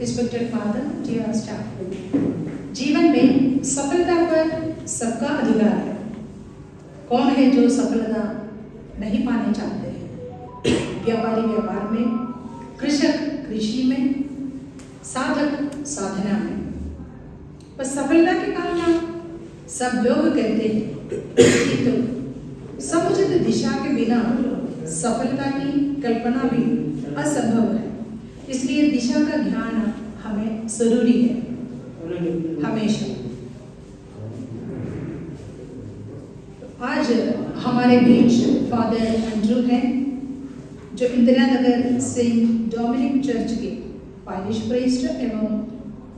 Respected father, dear staff, जीवन में सफलता पर सबका अधिकार है। कौन है जो सफलता नहीं पाने चाहते हैं? व्यापारी व्यापार में, कृषक कृषि में, साधक साधना में। पर सफलता के कारण सब लोग कहते हैं कि तो समुचित दिशा के बिना सफलता की कल्पना भी असंभव है। इसलिए दिशा का ध्यान हमें जरूरी है हमेशा। आज हमारे बीच फादर एंड्रू हैं, जो Indira Nagar Saint Dominic church के पारिश प्रीस्ट एवं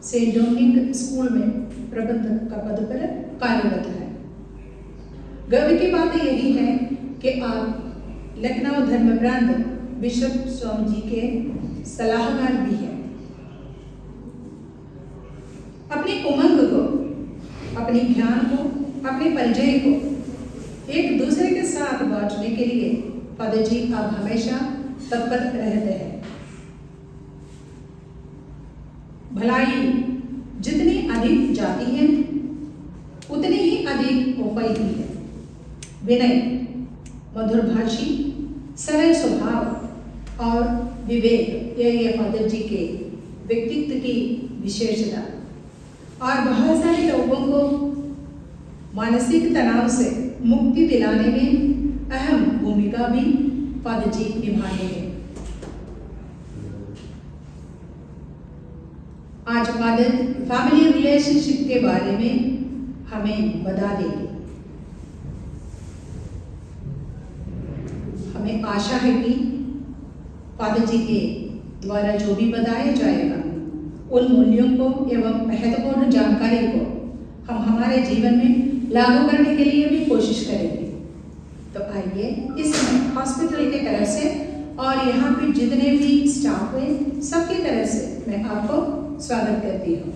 सेंट डोमिनिक स्कूल में प्रबंधक का पद पर कार्यरत है। गर्व की बात यही है कि आप लखनऊ धर्मप्रांत बिशप स्वामी जी के सलाहकार भी हैं। अपनी उमंग को, अपने ज्ञान को, अपने परिचय को एक दूसरे के साथ बांटने के लिए फादर जी आप हमेशा तत्पर रहते हैं। भलाई जितनी अधिक जाती है उतनी ही अधिक उपयोगी है। विनय, मधुरभाषी, सरल स्वभाव और विवेक ये फादर जी के व्यक्तित्व की विशेषता और बहुत सारे लोगों को मानसिक तनाव से मुक्ति दिलाने में अहम भूमिका भी फादर जी निभाए हैं। आज फादर फैमिली रिलेशनशिप के बारे में हमें बता देंगे। हमें आशा है कि फादर जी के द्वारा जो भी बताया जाएगा उन मूल्यों को एवं महत्वपूर्ण जानकारी को हम हमारे जीवन में लागू करने के लिए भी कोशिश करेंगे। तो आइए इस हॉस्पिटल के तरफ से और यहाँ पे जितने भी स्टाफ हैं सबकी तरफ से मैं आपको स्वागत करती हूँ।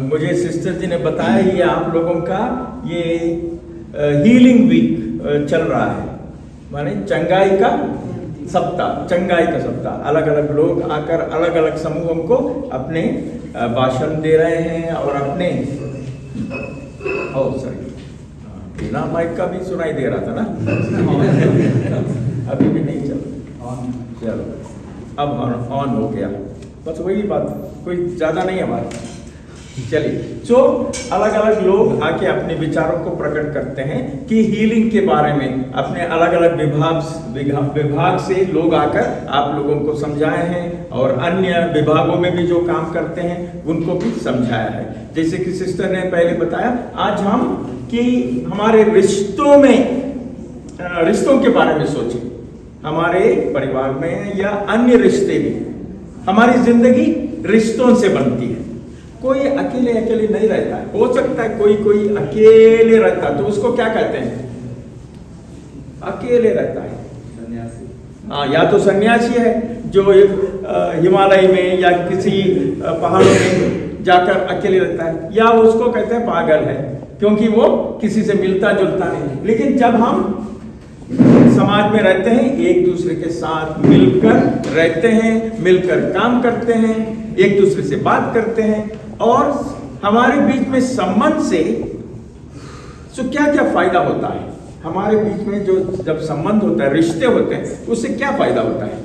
मुझे सिस्टर जी ने बताया ये आप लोगों का ये हीलिंग वीक चल रहा है, माने चंगाई का सप्ताह। अलग अलग लोग आकर अलग अलग समूहों को अपने भाषण दे रहे हैं और अपने बिना माइक का भी सुनाई दे रहा था ना अभी भी नहीं चलो अब ऑन हो गया। बस वही बात, कोई ज्यादा नहीं है बात। चलिए, अलग अलग लोग आके अपने विचारों को प्रकट करते हैं कि हीलिंग के बारे में अपने अलग अलग विभाग से लोग आकर आप लोगों को समझाए हैं और अन्य विभागों में भी जो काम करते हैं उनको भी समझाया है। जैसे कि सिस्टर ने पहले बताया, आज हम कि हमारे रिश्तों के बारे में सोचें। हमारे परिवार में या अन्य रिश्ते में हमारी जिंदगी रिश्तों से बनती है। कोई अकेले नहीं रहता है। हो सकता है कोई अकेले रहता है तो उसको क्या कहते हैं? अकेले रहता है सन्यासी। हाँ, या तो सन्यासी है जो हिमालय में या किसी पहाड़ों में जाकर अकेले रहता है, या उसको कहते हैं पागल है क्योंकि वो किसी से मिलता जुलता नहीं। लेकिन जब हम समाज में रहते हैं, एक दूसरे के साथ मिलकर रहते हैं, मिलकर काम करते हैं, एक दूसरे से बात करते हैं और हमारे बीच में संबंध से क्या क्या फायदा होता है? हमारे बीच में जो जब संबंध होता है, रिश्ते होते हैं, उससे क्या फायदा होता है?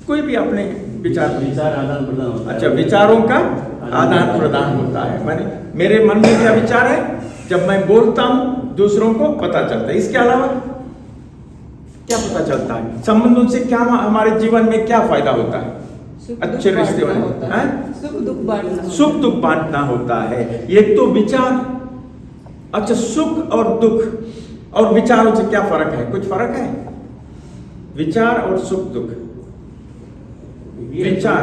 कोई भी अपने विचार आदान प्रदान होता है। अच्छा, विचारों का आदान प्रदान होता है। माने मेरे मन में क्या विचार है, जब मैं बोलता हूं दूसरों को पता चलता है। इसके अलावा क्या पता चलता है? संबंधों से क्या हमारे जीवन में क्या फायदा होता है? अच्छे रिश्ते होते हैं, सुख दुख बांटना होता है। ये तो विचार। अच्छा, सुख और दुख और विचारों से क्या फर्क है? कुछ फर्क है? विचार और सुख दुख। विचार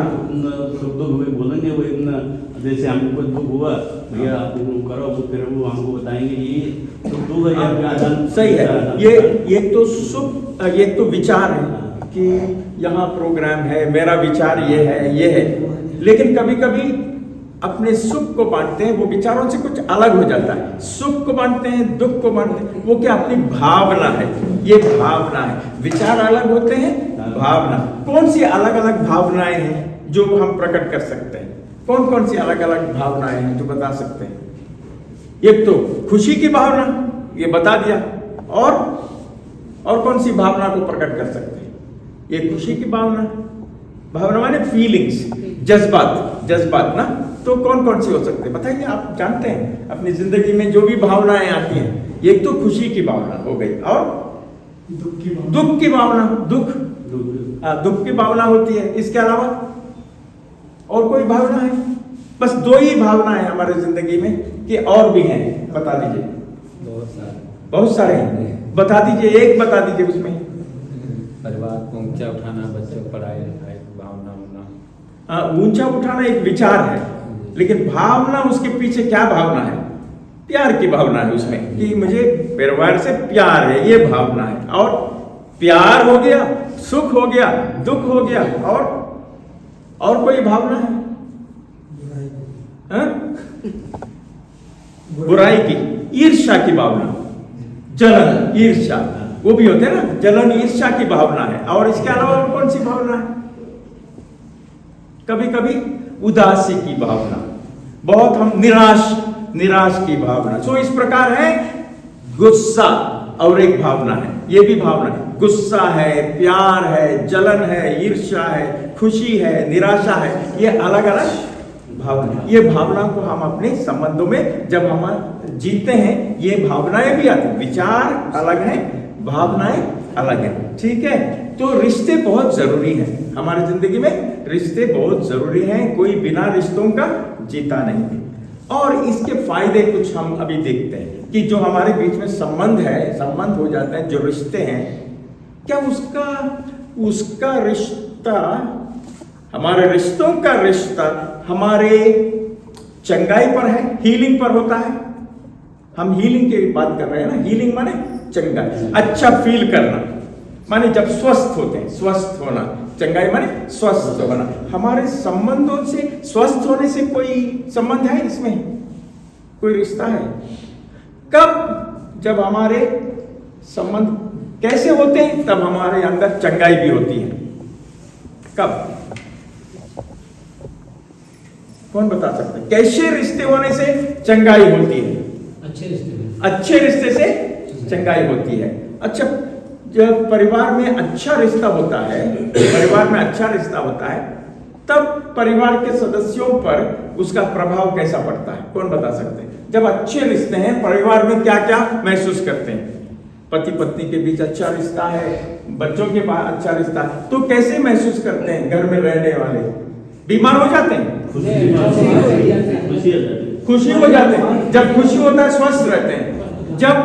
सुख दुख बोलेंगे वो, जैसे हमको कुछ दुख हुआ, भैया आप करो, फिर वो हमको बताएंगे ये सुख दुख है। सही है। ये तो सुख, ये तो विचार है कि यहाँ प्रोग्राम है, मेरा विचार ये है। लेकिन कभी कभी अपने सुख को बांटते हैं, वो विचारों से कुछ अलग हो जाता है। सुख को बांटते हैं, दुख को बांटते हैं, वो क्या अपनी भावना है। ये भावना है। विचार अलग होते हैं, भावना। कौन सी अलग अलग भावनाएं हैं जो हम प्रकट कर सकते हैं? कौन कौन सी अलग अलग भावनाएं हैं जो बता सकते हैं? एक तो खुशी की भावना, ये बता दिया। और कौन सी भावना को प्रकट कर सकते हैं? ये खुशी की भावना, भावना माने फीलिंग्स, जज्बात ना। तो कौन कौन सी हो सकते हैं बताइए? आप जानते हैं अपनी जिंदगी में जो भी भावनाएं आती हैं, एक तो खुशी की भावना हो गई, और दुख की भावना, दुख की भावना होती है। इसके अलावा और कोई भावना है? बस दो ही भावना है हमारे जिंदगी में कि और भी हैं? बता दीजिए। बहुत सारे हैं, बता दीजिए, एक बता दीजिए उसमें। परिवार को ऊंचा उठाना, बच्चों को पढ़ाई लिखाई, भावना होना। ऊंचा उठाना एक विचार है, लेकिन भावना, उसके पीछे क्या भावना है? प्यार की भावना है उसमें, कि मुझे परिवार से प्यार है, ये भावना है। और प्यार हो गया, सुख हो गया, दुख हो गया, और कोई भावना है? बुराई की, ईर्ष्या की भावना, जलन, ईर्ष्या, वो भी होते हैं ना, जलन ईर्ष्या की भावना है। और इसके अलावा और कौन सी भावना है? कभी कभी उदासी की भावना, बहुत हम निराश की भावना। सो इस प्रकार है गुस्सा, और एक भावना है, ये भी भावना है। गुस्सा है, प्यार है, जलन है, ईर्ष्या है, खुशी है, निराशा है, ये अलग अलग भावना। ये भावना को हम अपने संबंधों में जब हम जीते हैं, ये भावनाएं भी आती हैं। विचार अलग है, भावनाएं अलग है, ठीक है। तो रिश्ते बहुत जरूरी हैं हमारी जिंदगी में, रिश्ते बहुत जरूरी हैं। कोई बिना रिश्तों का जीता नहीं है। और इसके फायदे कुछ हम अभी देखते हैं कि जो हमारे बीच में संबंध हो जाता है, जो रिश्ते हैं, क्या उसका रिश्ता, हमारे रिश्तों का रिश्ता हमारे चंगाई पर है, हीलिंग पर होता है। हम हीलिंग की बात कर रहे हैं ना। हीलिंग माने चंगाई, अच्छा फील करना, माने जब स्वस्थ होते हैं, स्वस्थ होना। चंगाई माने स्वस्थ होना। हमारे संबंधों से, स्वस्थ होने से कोई संबंध है इसमें? कोई रिश्ता है? कब? जब हमारे संबंध कैसे होते हैं, तब हमारे अंदर चंगाई भी होती है। कब? कौन बता सकता है? कैसे रिश्ते होने से चंगाई होती है? अच्छे रिश्ते से चंगाई होती है। अच्छा, जब परिवार में अच्छा रिश्ता होता है, तब परिवार के सदस्यों पर उसका प्रभाव कैसा पड़ता है? कौन बता सकते हैं? जब अच्छे रिश्ते हैं, परिवार में क्या क्या महसूस करते हैं? पति पत्नी के बीच अच्छा रिश्ता है, बच्चों के पास अच्छा रिश्ता है, तो कैसे महसूस करते हैं? घर में रहने वाले बीमार हो जाते हैं, खुशी हो जाते हैं। जब खुशी होता है, स्वस्थ रहते हैं। जब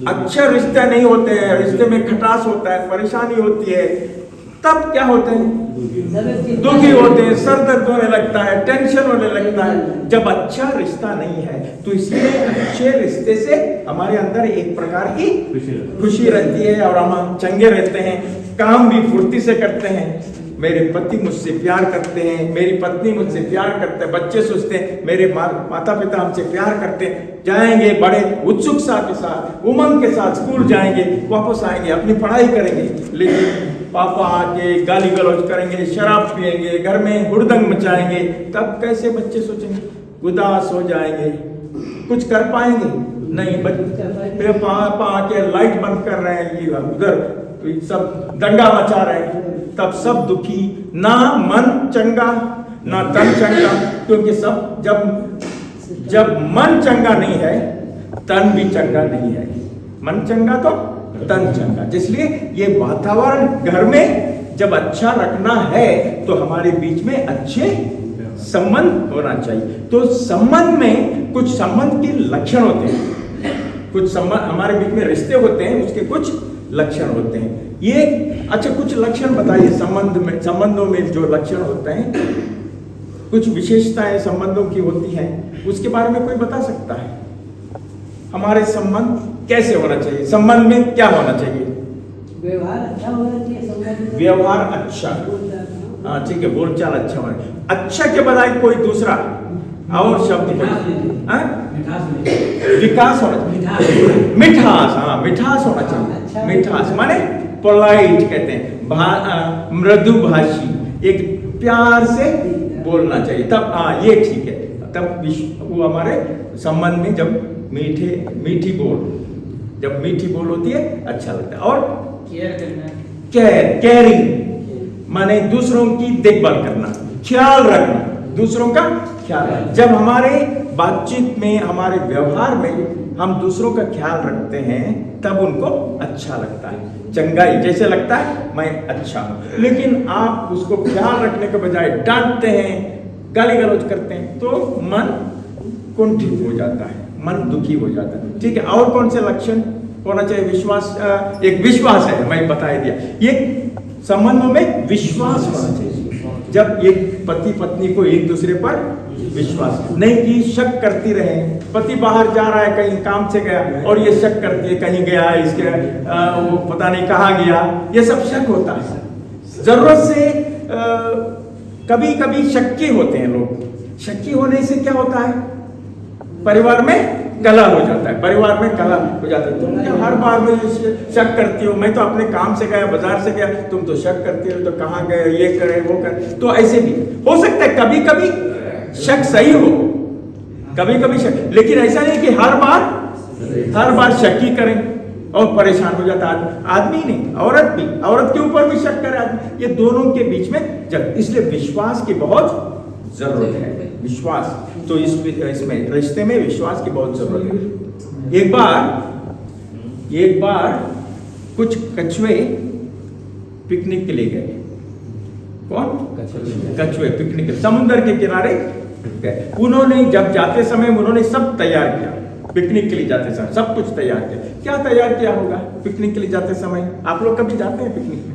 अच्छे रिश्ते नहीं होते हैं, रिश्ते में खटास होता है, परेशानी होती है, तब क्या होते हैं? दुखी होते हैं, सर दर्द होने लगता है, टेंशन होने लगता है। जब अच्छा रिश्ता नहीं है, तो इसलिए अच्छे रिश्ते से हमारे अंदर एक प्रकार की खुशी रहती है, और हम चंगे रहते हैं, काम भी फुर्ती से करते हैं। मेरे पति मुझसे प्यार करते हैं, मेरी पत्नी मुझसे प्यार करते हैं, बच्चे सोचते हैं मेरे माता पिता हमसे प्यार करते हैं। जाएंगे बड़े उत्सुकता के साथ, उमंग के साथ स्कूल जाएंगे, वापस आएंगे, अपनी पढ़ाई करेंगे। लेकिन पापा आके गाली गलौज करेंगे, शराब पिएंगे, घर में हुड़दंग मचाएंगे, तब कैसे बच्चे सोचेंगे? उदास हो जाएंगे, कुछ कर पाएंगे नहीं। बच्चे पापा आके लाइट बंद कर रहे हैं, ये उधर सब दंगा मचा रहे हैं, तब सब दुखी, ना मन चंगा ना तन चंगा। क्योंकि सब जब मन चंगा नहीं है, तन भी चंगा नहीं है। मन चंगा तो तन चंगा। इसलिए ये वातावरण घर में जब अच्छा रखना है, तो हमारे बीच में अच्छे संबंध होना चाहिए। तो संबंध में कुछ संबंध के लक्षण होते हैं, कुछ संबंध हमारे बीच में रिश्ते होते हैं, उसके कुछ लक्षण होते हैं। ये अच्छा, कुछ लक्षण बताइए संबंधों में जो लक्षण होते हैं, कुछ विशेषताएं संबंधों की होती हैं, उसके बारे में कोई बता सकता है? हमारे संबंध कैसे होना चाहिए? संबंध में क्या होना चाहिए? व्यवहार अच्छा होना चाहिए। व्यवहार अच्छा, हाँ ठीक है, बोलचाल अच्छा होना। अच्छा के बजाय कोई दूसरा और शब्द विकास होना चाहिए, मिठास, हाँ मिठास होना चाहिए। मिठास माने पोलाइट कहते हैं, मृदु भाषी, एक प्यार से बोलना चाहिए, तब हाँ ये ठीक है। तब वो हमारे संबंध में जब मीठी बोल होती है अच्छा लगता है। और केयरिंग माने दूसरों की देखभाल करना, ख्याल रखना, दूसरों का ख्याल रखना। जब हमारे बातचीत में, हमारे व्यवहार में हम दूसरों का ख्याल रखते हैं तब उनको अच्छा लगता है, चंगाई जैसे लगता है मैं अच्छा हूं। लेकिन आप उसको ख्याल रखने के बजाय डांटते हैं, गाली गलौज करते हैं तो मन कुंठित हो जाता है, मन दुखी हो जाता है। ठीक है, और कौन से लक्षण होना चाहिए? विश्वास, एक विश्वास है, मैं बता दिया। ये संबंधों में विश्वास होना चाहिए। जब एक पति पत्नी को एक दूसरे पर विश्वास, नहीं कि शक करती रहे। पति बाहर जा रहा है कहीं काम से गया और ये शक करती है कहीं गया इसके, वो पता नहीं कहाँ गया, ये सब शक होता है। जरूरत से कभी कभी शक्की होते हैं लोग। शक्की होने से क्या होता है? परिवार में कलह हो जाता है, परिवार में कलह हो जाता है। तुम क्या हर बार में शक करती हो? मैं तो अपने काम से गया, बाजार से गया, तुम तो शक करती हो, तो कहाँ गए, ये करे वो करे। तो ऐसे भी हो सकता है कभी कभी शक सही हो, कभी कभी शक, लेकिन ऐसा नहीं कि हर बार शक्की करें और परेशान हो जाता आदमी नहीं, औरत के ऊपर भी शक करे आदमी। ये दोनों के बीच में जब, इसलिए विश्वास की बहुत जरूरत है। विश्वास तो इसमें रिश्ते में विश्वास की बहुत जरूरत है। एक बार कुछ कछुए पिकनिक के लिए गए। कौन? कछुए पिकनिक समुद्र के किनारे गए। उन्होंने जब जाते समय उन्होंने सब तैयार किया, पिकनिक के लिए जाते समय सब कुछ तैयार किया। क्या तैयार किया होगा पिकनिक के लिए जाते समय? आप लोग कभी जाते हैं पिकनिक में?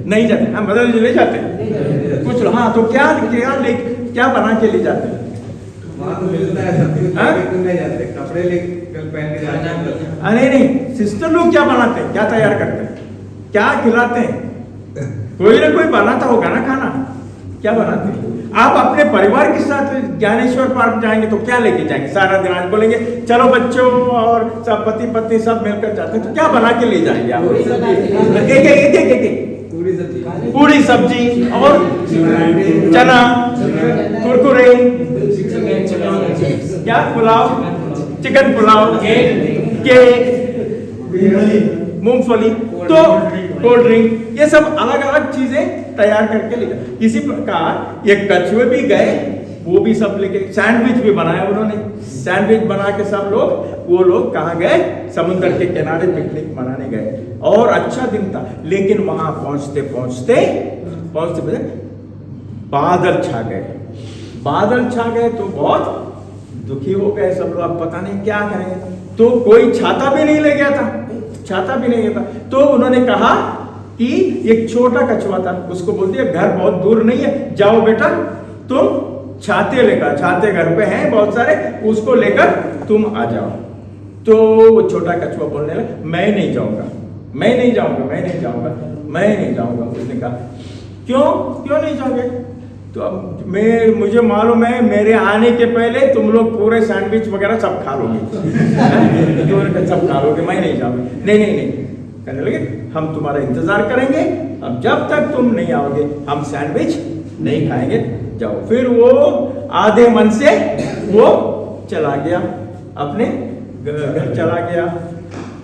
नहीं जाते? हाँ, मदर जी ले जाते हैं कुछ लोग। हाँ, तो क्या बना के ले जाते हैं? कपड़े लेकर पहन के जाते हैं। अरे नहीं, सिस्टर लोग क्या बनाते हैं, क्या तैयार करते हैं, क्या खिलाते हैं? कोई ना कोई बनाता होगा ना खाना। क्या बनाते हैं? आप अपने परिवार के साथ ज्ञानेश्वर पार्क जाएंगे तो क्या लेके जाएंगे? सारा दिन आज बोलेंगे चलो बच्चों और सब पति पत्नी सब मिलकर जाते हैं, तो क्या बना के ले जाएंगे आप? पूरी सब्जी और चना, कुरकुरे, क्या पुलाव, चिकन पुलाव, केक, मूंगफली, तो कोल्ड ड्रिंक, ये सब अलग अलग चीजें तैयार करके ले जाए। इसी प्रकार एक कछुए भी गए, वो भी सब लेके, सैंडविच भी बनाया उन्होंने। सैंडविच बना के सब वो लोग कहाँ गए? समुद्र के किनारे पिकनिक मनाने गए और अच्छा दिन था। लेकिन वहां पहुंचते बादल छा गए तो बहुत दुखी हो गए सब लोग। पता नहीं क्या करें, तो कोई छाता भी नहीं ले गया था। तो उन्होंने कहा कि एक छोटा कछुआ था, उसको बोलते हैं घर बहुत दूर नहीं है, जाओ बेटा तुम छाते घर पे हैं बहुत सारे, उसको लेकर तुम आ जाओ। तो वो छोटा कछुआ बोलने लगा, मैं नहीं जाऊंगा। उसने कहा क्यों नहीं जाओगे? तो अब मुझे मालूम है मेरे आने के पहले तुम लोग पूरे सैंडविच वगैरह सब खा लोगे। सब खा लोगे, मैं नहीं जाऊंगा। नहीं कहने लगे, हम तुम्हारा इंतजार करेंगे, अब जब तक तुम नहीं आओगे हम सैंडविच नहीं खाएंगे, जाओ। फिर वो आधे मन से वो चला गया, अपने घर चला गया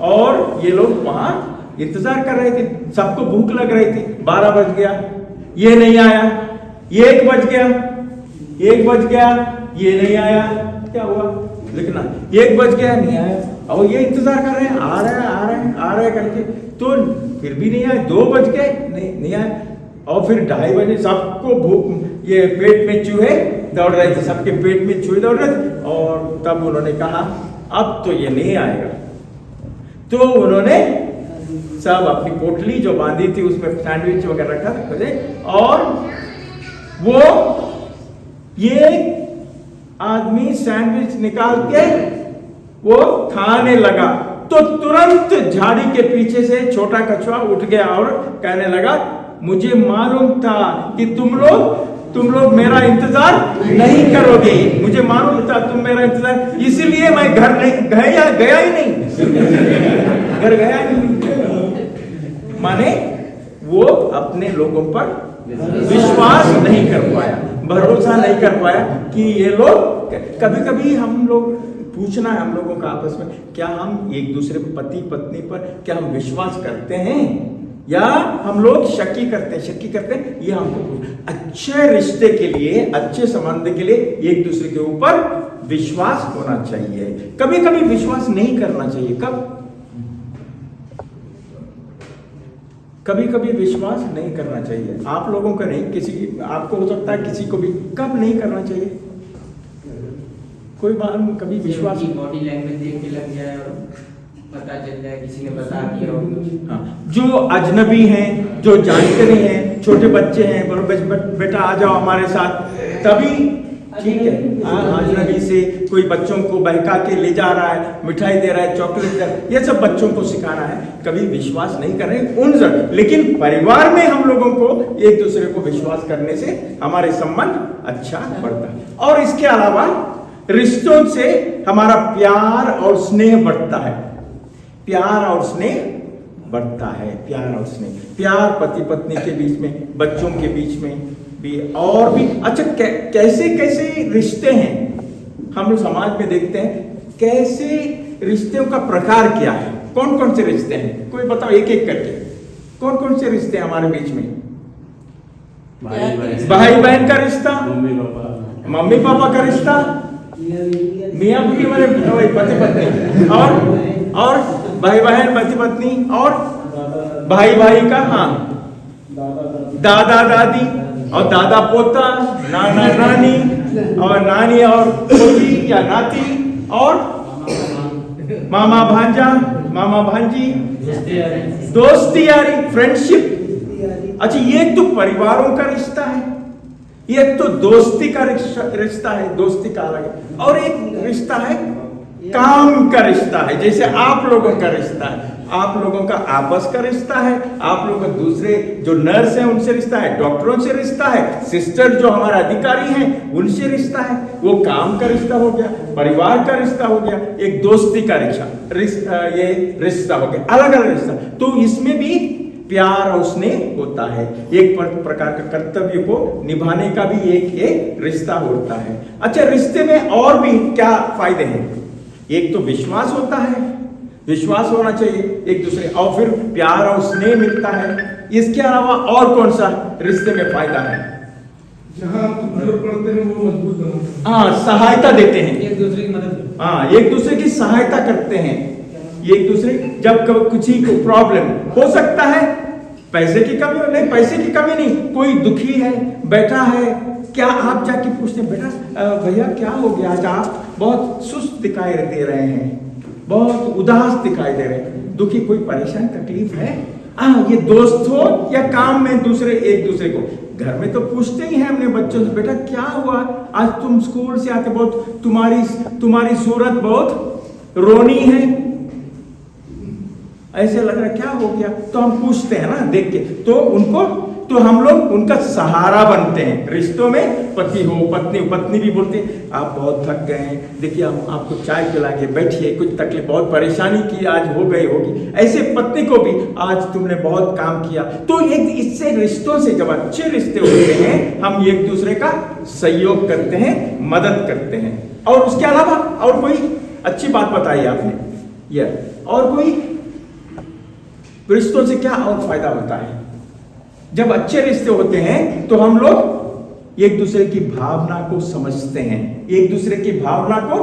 और ये लोग वहां इंतजार कर रहे थे। सबको भूख लग रही थी। 12 बज गया, ये नहीं आया। 1 बज गया, ये नहीं आया। क्या हुआ? लिखना 1 बज गया, नहीं आया। और ये इंतजार कर रहे हैं, आ रहे हैं करके, तो फिर भी नहीं आए। 2 बज गए, नहीं आए। और फिर 2:30 बजे सबको भूख, ये पेट में चूहे दौड़ रहे थे, सबके पेट में चूहे दौड़ रहे थे। और तब उन्होंने कहा अब तो ये नहीं आएगा। तो उन्होंने सब अपनी पोटली जो बांधी थी उसमें सैंडविच वगैरह रखा था और वो ये आदमी सैंडविच निकाल के वो खाने लगा। तो तुरंत झाड़ी के पीछे से छोटा कछुआ उठ गया और कहने लगा, मुझे मालूम था कि तुम लोग तुम लोग मेरा इंतजार नहीं करोगे, मुझे मालूम था तुम मेरा इंतजार, इसीलिए मैं घर नहीं गया ही नहीं, घर गया ही नहीं। माने वो अपने लोगों पर विश्वास नहीं कर पाया, भरोसा नहीं कर पाया कि ये लोग, कभी कभी हम लोग पूछना है हम लोगों का आपस में, क्या हम एक दूसरे पति पत्नी पर क्या हम विश्वास करते हैं या हम लोग शक्की करते हैं, ये हमको अच्छे रिश्ते के लिए, अच्छे संबंध के लिए एक दूसरे के ऊपर विश्वास होना चाहिए। कभी कभी विश्वास नहीं करना चाहिए। कभी कभी विश्वास नहीं करना चाहिए, आप लोगों का नहीं, किसी आपको हो सकता है किसी को भी। कब नहीं करना चाहिए? कोई बात कभी विश्वास, बॉडी लैंग्वेज देख के लग जाए और पता चल जाए, किसी ने बता दिया हो। हाँ, जो अजनबी हैं, जो जानते नहीं हैं, छोटे बच्चे हैं, बोलो बेटा आ जाओ हमारे साथ, तभी ठीक है। अजनबी से कोई बच्चों को बहका के ले जा रहा है, मिठाई दे रहा है, चॉकलेट दे रहा है, ये सब बच्चों को सिखाना है। कभी विश्वास नहीं कर रहे उन, लेकिन परिवार में हम लोगों को एक दूसरे को विश्वास करने से हमारे संबंध अच्छा बढ़ता है। और इसके अलावा रिश्तों से हमारा प्यार और स्नेह बढ़ता है, प्यार और स्नेह बढ़ता है, प्यार और स्नेह, प्यार पति पत्नी के बीच में, बच्चों के बीच में भी, और भी। अच्छा, कैसे कैसे रिश्ते हैं हम लोग समाज में देखते हैं, कैसे रिश्तों का प्रकार क्या है, कौन कौन से रिश्ते हैं, कोई बताओ एक एक करके, कौन कौन से रिश्ते हैं हमारे बीच में? भाई बहन का रिश्ता, मम्मी पापा का रिश्ता, मियाँ बीवी वाले पति पत्नी, और भाई बहन पति पत्नी, और भाई भाई का, हाँ, दादा दादी और दादा पोता, नाना नानी और नानी और पोती या नाती, और मामा भांजा, मामा भांजी, दोस्ती यारी, फ्रेंडशिप। अच्छा, ये तो परिवारों का रिश्ता है, ये तो दोस्ती का रिश्ता है, दोस्ती का अलग है। और एक रिश्ता है काम का रिश्ता है, जैसे आप लोगों का रिश्ता है, आप लोगों का आपस का रिश्ता है, आप लोगों का दूसरे जो नर्स हैं उनसे रिश्ता है, डॉक्टरों से रिश्ता है, सिस्टर जो हमारे अधिकारी हैं उनसे रिश्ता है, वो काम का रिश्ता हो गया, परिवार का रिश्ता हो गया, एक दोस्ती का रिश्ता, ये रिश्ता हो गया, अलग अलग रिश्ता। तो इसमें भी प्यार और स्नेह होता है, एक प्रकार का कर्तव्य को निभाने का भी एक रिश्ता होता है। अच्छा, रिश्ते में और भी क्या फायदे हैं? एक तो विश्वास होता है, विश्वास होना चाहिए एक दूसरे, और फिर प्यार और स्नेह मिलता है। इसके अलावा और कौन सा रिश्ते में फायदा है? जहाँ जरूरत पड़ते हैं वो मजबूत बनाते हैं। हाँ, सहायता देते हैं, एक दूसरे की मदद, हाँ, एक दूसरे की सहायता करते हैं, एक दूसरे जब कुछ ही को प्रॉब्लम हो सकता है, पैसे की कमी नहीं, पैसे की कमी नहीं, कोई दुखी है, बैठा है, क्या आप जाके पूछते हैं, बेटा भैया क्या हो गया, आज आप बहुत सुस्त दिखाई दे रहे हैं, बहुत उदास दिखाई दे रहे हैं, दुखी, कोई परेशान तकलीफ है? ये दोस्त हो या काम में दूसरे एक दूसरे को, घर में तो पूछते ही हैं अपने बच्चों से, बेटा क्या हुआ, आज तुम स्कूल से आते बहुत तुम्हारी सूरत बहुत रोनी है, ऐसे लग रहा है, क्या हो गया? तो हम पूछते हैं ना देख के, तो हम लोग उनका सहारा बनते हैं। रिश्तों में पति हो, पत्नी भी बोलते हैं आप बहुत थक गए हैं, देखिए हम आपको चाय पिलाएंगे, बैठिए, कुछ तकलीफ, बहुत परेशानी की आज हो गई होगी, ऐसे पत्नी को भी आज तुमने बहुत काम किया। तो एक इससे रिश्तों से जब अच्छे रिश्ते होते हैं, हम एक दूसरे का सहयोग करते हैं, मदद करते हैं। और उसके अलावा और कोई अच्छी बात बताई आपने, ये और कोई रिश्तों से क्या और फायदा होता है? जब अच्छे रिश्ते होते हैं तो हम लोग एक दूसरे की भावना को समझते हैं, एक दूसरे की भावना को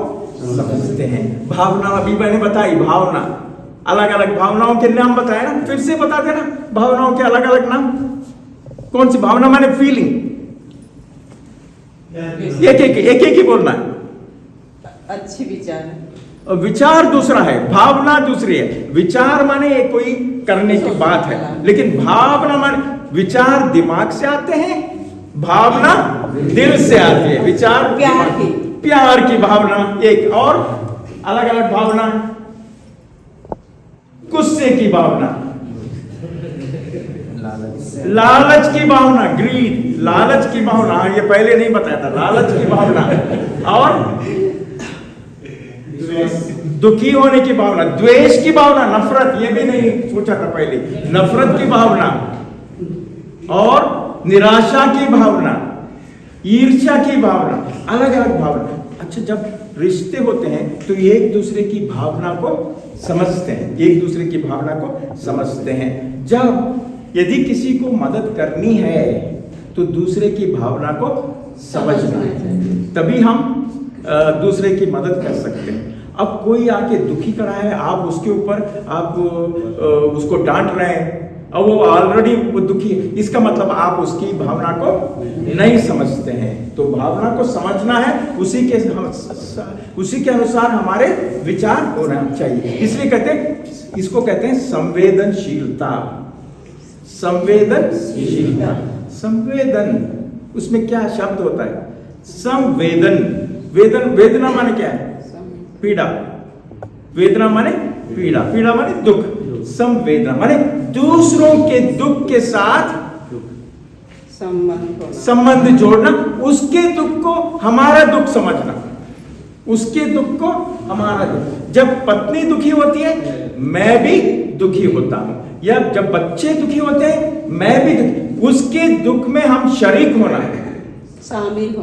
समझते हैं। भावना अभी मैंने बताई, भावना, अलग अलग भावनाओं के नाम बताए ना, फिर से बता देना भावनाओं के अलग अलग नाम। कौन सी भावना? माने फीलिंग, एक ही बोलना है। अच्छे विचार, विचार दूसरा है, भावना दूसरी है। विचार माने कोई करने की बात है, लेकिन भावना माने विचार दिमाग से आते हैं, भावना दिल से आती है। विचार प्यार की भावना एक, और अलग अलग भावना, गुस्से की भावना, लालच की भावना, ग्रीड, लालच की भावना, ये पहले नहीं बताया था, लालच की भावना। और दुखी होने की भावना, द्वेष की भावना, नफरत, ये भी नहीं सोचा था पहले, नफरत की भावना, और निराशा की भावना, ईर्ष्या की भावना, अलग अलग भावना। अच्छा, जब रिश्ते होते हैं तो एक दूसरे की भावना को समझते हैं, एक दूसरे की भावना को समझते हैं। जब यदि किसी को मदद करनी है तो दूसरे की भावना को समझना है, तभी हम दूसरे की मदद कर सकते हैं। अब कोई आके दुखी करा है, आप उसके ऊपर आप उसको डांट रहे हैं और वो ऑलरेडी वो दुखी है, इसका मतलब आप उसकी भावना को नहीं समझते हैं। तो भावना को समझना है, उसी के अनुसार हमारे विचार होना चाहिए। इसलिए कहते हैं, इसको कहते हैं संवेदनशीलता। संवेदनशीलता, संवेदन, उसमें क्या शब्द होता है? संवेदन, वेदन, वेदना माने क्या है? पीड़ा, वेदना माने पीड़ा, पीड़ा माने दुख, संवेदना माने दूसरों के दुख के साथ संबंध जोड़ना, उसके दुख को हमारा दुख समझना, उसके दुख को हमारा दुख। जब पत्नी दुखी होती है मैं भी दुखी होता हूं, या जब बच्चे दुखी होते हैं मैं भी दुखी, उसके दुख में हम शरीक होना है, शामिल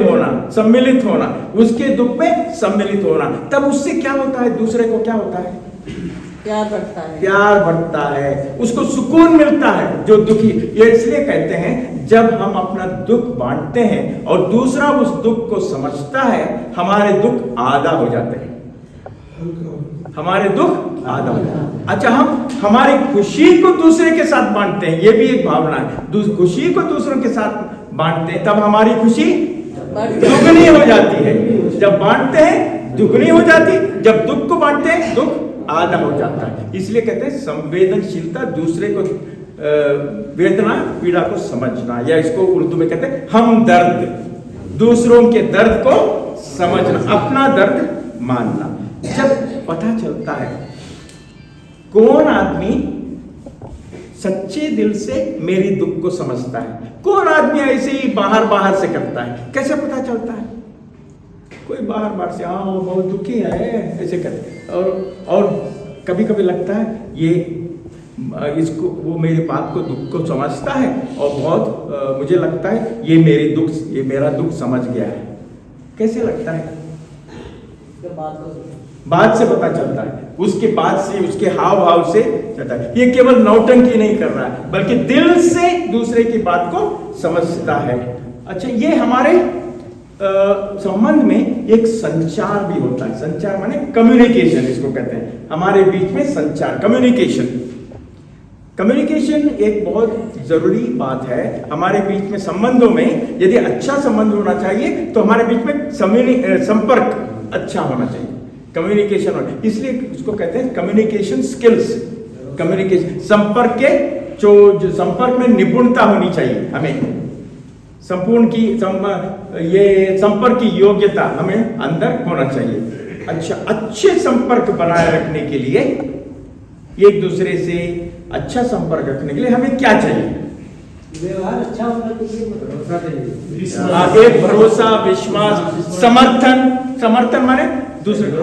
होना, सम्मिलित होना, उसके दुख में सम्मिलित होना। तब उससे क्या होता है? दूसरे को क्या होता है? प्यार बढ़ता है, प्यार बढ़ता है, उसको सुकून मिलता है जो दुखी। ये इसलिए कहते हैं जब हम अपना दुख बांटते हैं और दूसरा उस दुख को समझता है, हमारे दुख आधा हो जाते हैं, हमारे दुख आधा हो जाते हैं। अच्छा, हम हमारी खुशी को दूसरे के साथ बांटते हैं, ये भी एक भावना है। खुशी को दूसरों के साथ बांटते हैं, तब हमारी खुशी दुगनी हो जाती है। जब बांटते हैं दुगनी हो जाती, जब दुख को बांटते हैं दुख आधा हो जाता है। इसलिए कहते हैं संवेदनशीलता, दूसरे को वेदना, पीड़ा को समझना, या इसको उर्दू में कहते हैं हमदर्द, दूसरों के दर्द को समझना, अपना दर्द मानना। जब पता चलता है कौन आदमी सच्चे दिल से मेरी दुख को समझता है, कौन आदमी ऐसे ही बाहर बाहर से करता है, कैसे पता चलता है? कोई बाहर बाहर से, हाँ वो बहुत दुखी है ऐसे करते, और कभी कभी लगता है ये इसको, वो मेरे बात को, दुख को समझता है, और बहुत मुझे लगता है ये मेरा दुख समझ गया है। कैसे लगता है? बात से पता चलता है, उसके बात से, उसके हाव भाव से चलता है। ये केवल नौटंकी नहीं कर रहा है, बल्कि दिल से दूसरे की बात को समझता है। अच्छा, ये हमारे संबंध में एक संचार भी होता है। संचार माने कम्युनिकेशन, इसको कहते हैं। हमारे बीच में संचार, कम्युनिकेशन, कम्युनिकेशन एक बहुत जरूरी बात है हमारे बीच में। संबंधों में यदि अच्छा संबंध होना चाहिए तो हमारे बीच में संपर्क अच्छा होना चाहिए, कम्युनिकेशन होना। इसलिए उसको कहते हैं कम्युनिकेशन स्किल्स, कम्युनिकेशन, संपर्क के जो संपर्क में निपुणता होनी चाहिए हमें, संपूर्ण की ये संपर्क की योग्यता हमें अंदर होना चाहिए। अच्छा, अच्छे संपर्क बनाए रखने के लिए, एक दूसरे से अच्छा संपर्क रखने के लिए हमें क्या चाहिए? व्यवहार अच्छा होना चाहिए, एक भरोसा, विश्वास, समर्थन। समर्थन माने दूसरे जो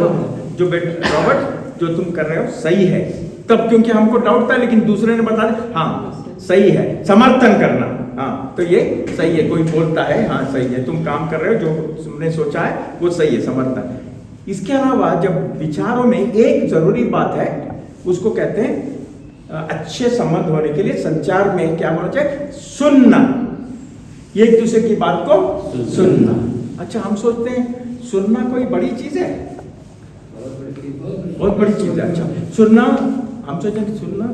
रॉबर्ट जो तुम कर रहे हो सही है, तब क्योंकि हमको डाउट था लेकिन दूसरे ने बता दिया हाँ सही है, समर्थन करना, हाँ तो ये सही है। कोई बोलता है हाँ सही है, तुम काम कर रहे हो, जो तुमने सोचा है वो सही है, समर्थन। इसके अलावा जब विचारों में एक जरूरी बात है, उसको कहते हैं अच्छे संबंध होने के लिए संचार में क्या होना चाहिए? सुनना, एक दूसरे की बात को सुनना। अच्छा, हम सोचते हैं सुनना कोई बड़ी चीज है, बहुत बड़ी चीज है। अच्छा, सुनना, हम सोचते हैं सुनना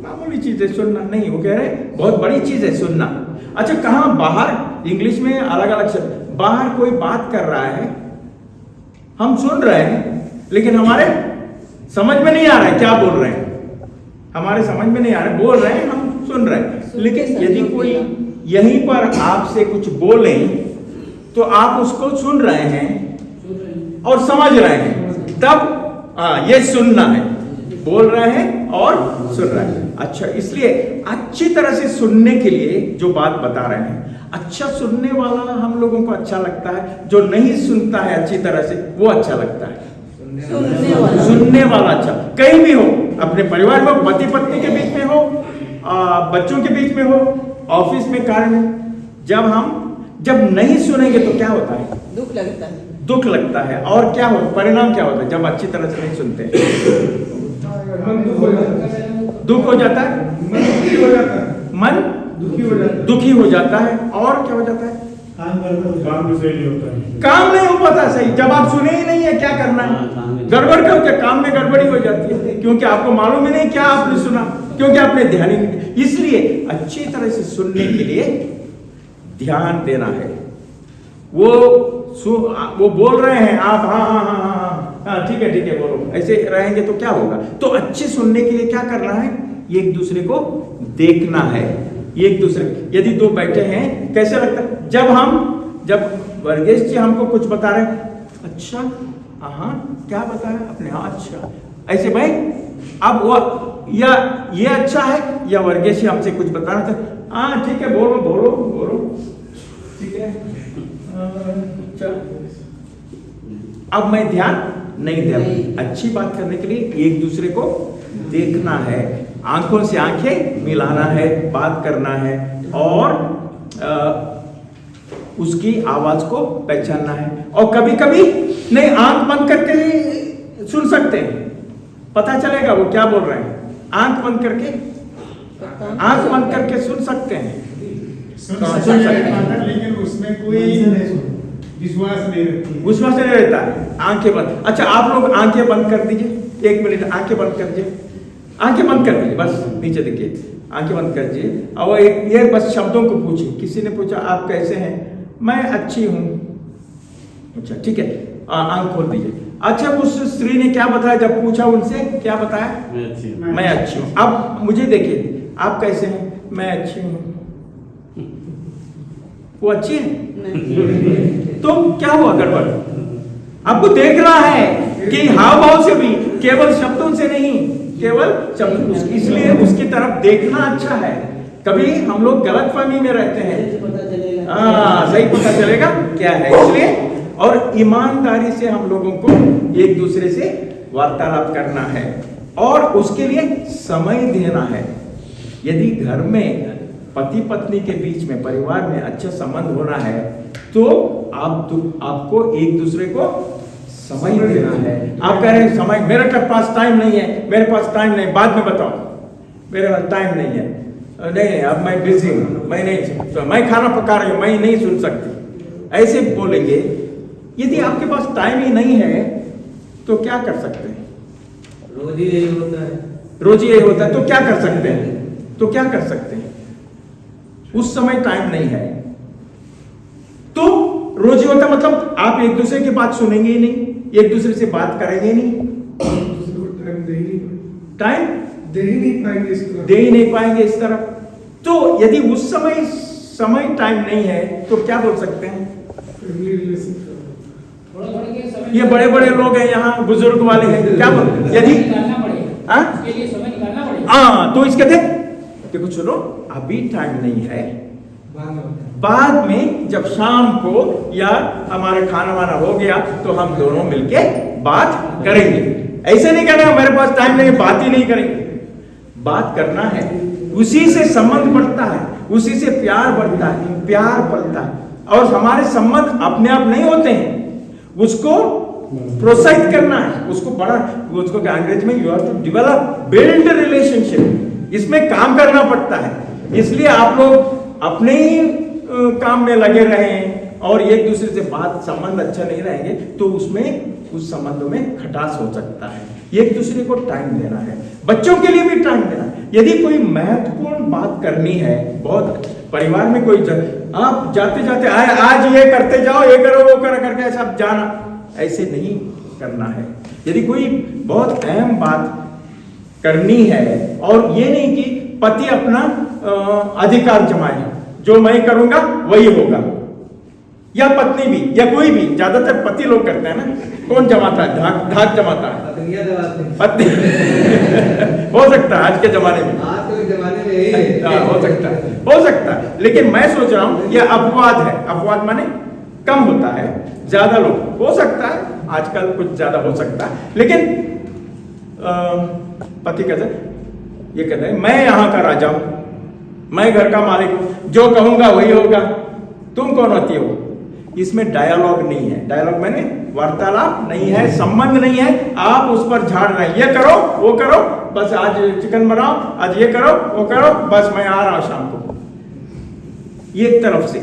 मामूली चीज है, सुनना नहीं, वो कह रहे हैं बहुत बड़ी चीज है सुनना। अच्छा, कहाँ बाहर इंग्लिश में अलग अलग शब्द, बाहर कोई बात कर रहा है, हम सुन रहे हैं लेकिन हमारे समझ में नहीं आ रहा है क्या बोल रहे हैं, हमारे समझ में नहीं आ रहा है, बोल रहे हैं हम सुन रहे हैं। लेकिन यदि कोई यहीं पर आपसे कुछ बोले तो आप उसको सुन रहे हैं और समझ रहे हैं, तब ये सुनना है। बोल रहे हैं और सुन रहे हैं। अच्छा, इसलिए अच्छी तरह से सुनने के लिए जो बात बता रहे हैं, अच्छा सुनने वाला हम लोगों को अच्छा लगता है, जो नहीं सुनता है अच्छी तरह से वो अच्छा लगता है। सुनने वाला अच्छा, कहीं भी हो, अपने परिवार में, पति पत्नी के बीच में हो, बच्चों के बीच में हो, ऑफिस में, कार्य में, जब नहीं सुनेंगे तो क्या होता है? दुख लगता है। दुख लगता है। और क्या होता, परिणाम क्या होता है जब अच्छी तरह से नहीं सुनते हैं? मन दुख हो जाता है। दुख हो जाता है, मन दुखी हो जाता है। मन दुखी हो जाता है। और क्या हो जाता है? काम भी सही नहीं होता है। काम नहीं हो पाता सही। जब आप सुने ही नहीं है क्या करना है, गड़बड़ क्या होता है, काम में गड़बड़ी हो जाती है, क्योंकि आपको मालूम ही नहीं क्या आपने सुना, क्योंकि आपने ध्यान ही नहीं। इसलिए अच्छी तरह से सुनने के लिए ध्यान देना है। वो बोल रहे हैं, आप हाँ हाँ हाँ हाँ हाँ ठीक है बोलो, ऐसे रहेंगे तो क्या होगा? तो अच्छे सुनने के लिए क्या करना है? एक दूसरे को देखना है। एक दूसरे, यदि दो बैठे हैं, कैसे लगता है जब वर्गेश जी हमको कुछ बता रहे हैं, अच्छा हाँ क्या बता रहे अपने, हाँ अच्छा, ऐसे भाई अब वो या ये अच्छा है, या वर्गेश जी हमसे कुछ बता रहा था, हाँ ठीक है बोलो ठीक है, अच्छा। अब मैं ध्यान नहीं दे रहा। अच्छी बात करने के लिए एक दूसरे को देखना है, आंखों से आंखें मिलाना है, बात करना है, और उसकी आवाज को पहचानना है। और कभी कभी नहीं, आंख बंद करके ही सुन सकते हैं, पता चलेगा वो क्या बोल रहे हैं। आंख बंद करके सुन सकते हैं, सुन सकते हैं, लेकिन उसमें कोई विश्वास नहीं रहता है। आंखें बंद। अच्छा, आप लोग आंखें बंद कर दीजिए, 1 मिनट आंखें बंद कर दीजिए, आंखें बंद कर दीजिए, बस नीचे देखिए, आंखें बंद कर दीजिए। और ये बस शब्दों को पूछिए। किसी ने पूछा आप कैसे हैं? मैं अच्छी हूं। अच्छा ठीक है, आंख खोल दीजिए। अच्छा, उस स्त्री ने क्या बताया जब पूछा उनसे, क्या बताया? मैं अच्छी हूं। अब मुझे देखिए, आप कैसे हैं? मैं अच्छी हूं। वो अच्छी है तो क्या हुआ? गड़बड़। आपको देखना है कि हाव भाव से भी, केवल शब्दों से नहीं, केवल शब्द, इसलिए उसकी तरफ देखना अच्छा है। कभी हम लोग गलतफहमी में रहते हैं, सही पता चलेगा क्या है। इसलिए और ईमानदारी से हम लोगों को एक दूसरे से वार्तालाप करना है, और उसके लिए समय देना है। यदि घर में पति पत्नी के बीच में, परिवार में अच्छा संबंध होना है, तो आपको एक दूसरे को समय देना है। आप कह रहे हैं समय, मेरे पास टाइम नहीं है, बाद में बताओ, मेरे पास टाइम नहीं है, नहीं अब मैं बिजी हूँ, मैं नहीं, तो मैं खाना पका रही हूँ, मैं नहीं सुन सकती, ऐसे बोलेंगे। यदि आपके पास टाइम ही नहीं है तो क्या कर सकते हैं? रोज ही यही होता है, तो क्या कर सकते हैं? उस समय टाइम नहीं है तो रोज ही होता, मतलब आप एक दूसरे की बात सुनेंगे ही नहीं, एक दूसरे से बात करेंगे नहीं, टाइम दे ही नहीं पाएंगे इस तरफ। तो यदि उस समय टाइम नहीं है तो क्या बोल सकते हैं? ये बड़े बड़े लोग हैं यहाँ, बुजुर्ग वाले हैं, क्या बोल, यदि तो इसके देखो सुनो, अभी टाइम नहीं है, बाद में जब शाम को या हमारा खाना वाना हो गया तो हम दोनों मिलके बात करेंगे। ऐसे नहीं करना मेरे पास टाइम नहीं, बात ही नहीं करेंगे। बात करना है, उसी से संबंध बढ़ता है, उसी से प्यार बढ़ता है, प्यार बढ़ता है। और हमारे संबंध अपने आप नहीं होते हैं, उसको प्रोत्साहित करना है, उसको अंग्रेजी में you have to develop, build relationship, इसमें काम करना पड़ता है। इसलिए आप लोग अपने ही काम में लगे रहें और एक दूसरे से संबंध अच्छा नहीं रहेंगे तो उस संबंधों में खटास हो सकता है। एक दूसरे को टाइम देना है, बच्चों के लिए भी टाइम देना है। यदि कोई महत्वपूर्ण बात करनी है, बहुत परिवार में कोई आप जाते जाते आज ये करते जाओ, ये करो वो करो करके सब जाना, ऐसे नहीं करना है। यदि कोई बहुत अहम बात करनी है और ये नहीं कि पति अपना अधिकार जमाए, जो मैं करूंगा वही होगा, या पत्नी भी, या कोई भी, ज्यादातर पति लोग करते हैं ना, कौन जमाता है? धाक जमाता है, पत्नियां दबाते हैं। पत्नी हो सकता है आज के जमाने में, आज के जमाने में यही है। हाँ, हो सकता है। लेकिन मैं सोच रहा हूँ यह अपवाद है। अपवाद माने कम होता है, ज्यादा लोग हो सकता है, आजकल कुछ ज्यादा हो सकता है। लेकिन पति कहते ये कहते हैं मैं यहाँ का राजा हूं, मैं घर का मालिक हूं, जो कहूंगा वही होगा, तुम कौन होती हो। इसमें डायलॉग नहीं है। डायलॉग मैंने वार्तालाप नहीं है, संबंध नहीं है। आप उस पर झाड़ रहे हैं, ये करो वो करो, बस आज चिकन बनाओ, आज ये करो वो करो, बस मैं आ रहा हूं शाम को। ये एक तरफ से,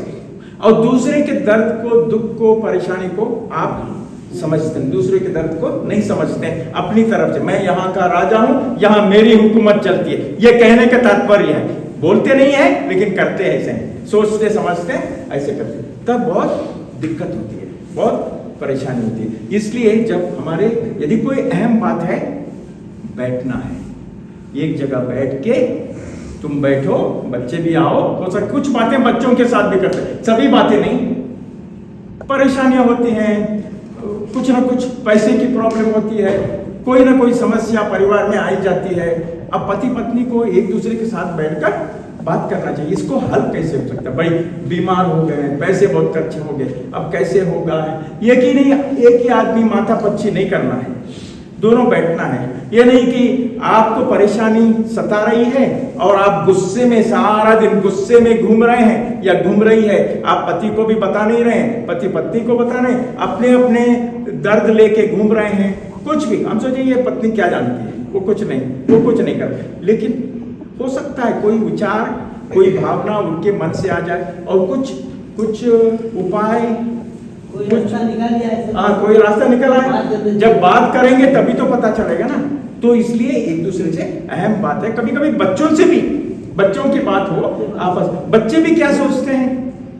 और दूसरे के दर्द को, दुख को, परेशानी को आप समझते हैं, दूसरे के दर्द को नहीं समझते हैं। अपनी तरफ से मैं यहाँ का राजा हूं, यहाँ मेरी हुकूमत चलती है, ये कहने का तात्पर्य है। बोलते नहीं है लेकिन करते ऐसे हैं, सोचते समझते ऐसे करते, तब बहुत दिक्कत होती है, बहुत परेशानी होती है। इसलिए जब हमारे यदि कोई अहम बात है, बैठना है, एक जगह बैठ के तुम बैठो, बच्चे भी आओ, हो सकता कुछ बातें बच्चों के साथ भी करते हैं, सभी बातें नहीं, परेशानियां होती हैं, कुछ ना कुछ पैसे की प्रॉब्लम होती है, कोई ना कोई समस्या परिवार में आई जाती है। अब पति पत्नी को एक दूसरे के साथ बैठकर बात करना चाहिए, इसको हल कैसे हो सकता है। भाई बीमार हो गए, पैसे बहुत खर्चे हो गए, अब कैसे होगा। एक ही नहीं, एक ही आदमी माथा पच्ची नहीं करना है, दोनों बैठना है। ये नहीं कि आपको परेशानी सता रही है और आप गुस्से में सारा दिन गुस्से में घूम रहे हैं या घूम रही है, आप पति को भी बता नहीं रहे हैं, पति पत्नी को बता रहे हैं, अपने अपने दर्द लेके घूम रहे हैं। कुछ भी हम सोचे ये पत्नी क्या जानती है, वो कुछ नहीं कर, लेकिन हो सकता है कोई विचार, कोई भावना उनके मन से आ जाए और कुछ उपाय, कोई रास्ता निकाल जाए। हाँ, कोई रास्ता निकल आए। जब बात करेंगे तभी तो पता चलेगा ना। तो इसलिए एक दूसरे से अहम बात है, कभी कभी बच्चों से भी, बच्चों की बात हो आपस, बच्चे भी क्या सोचते हैं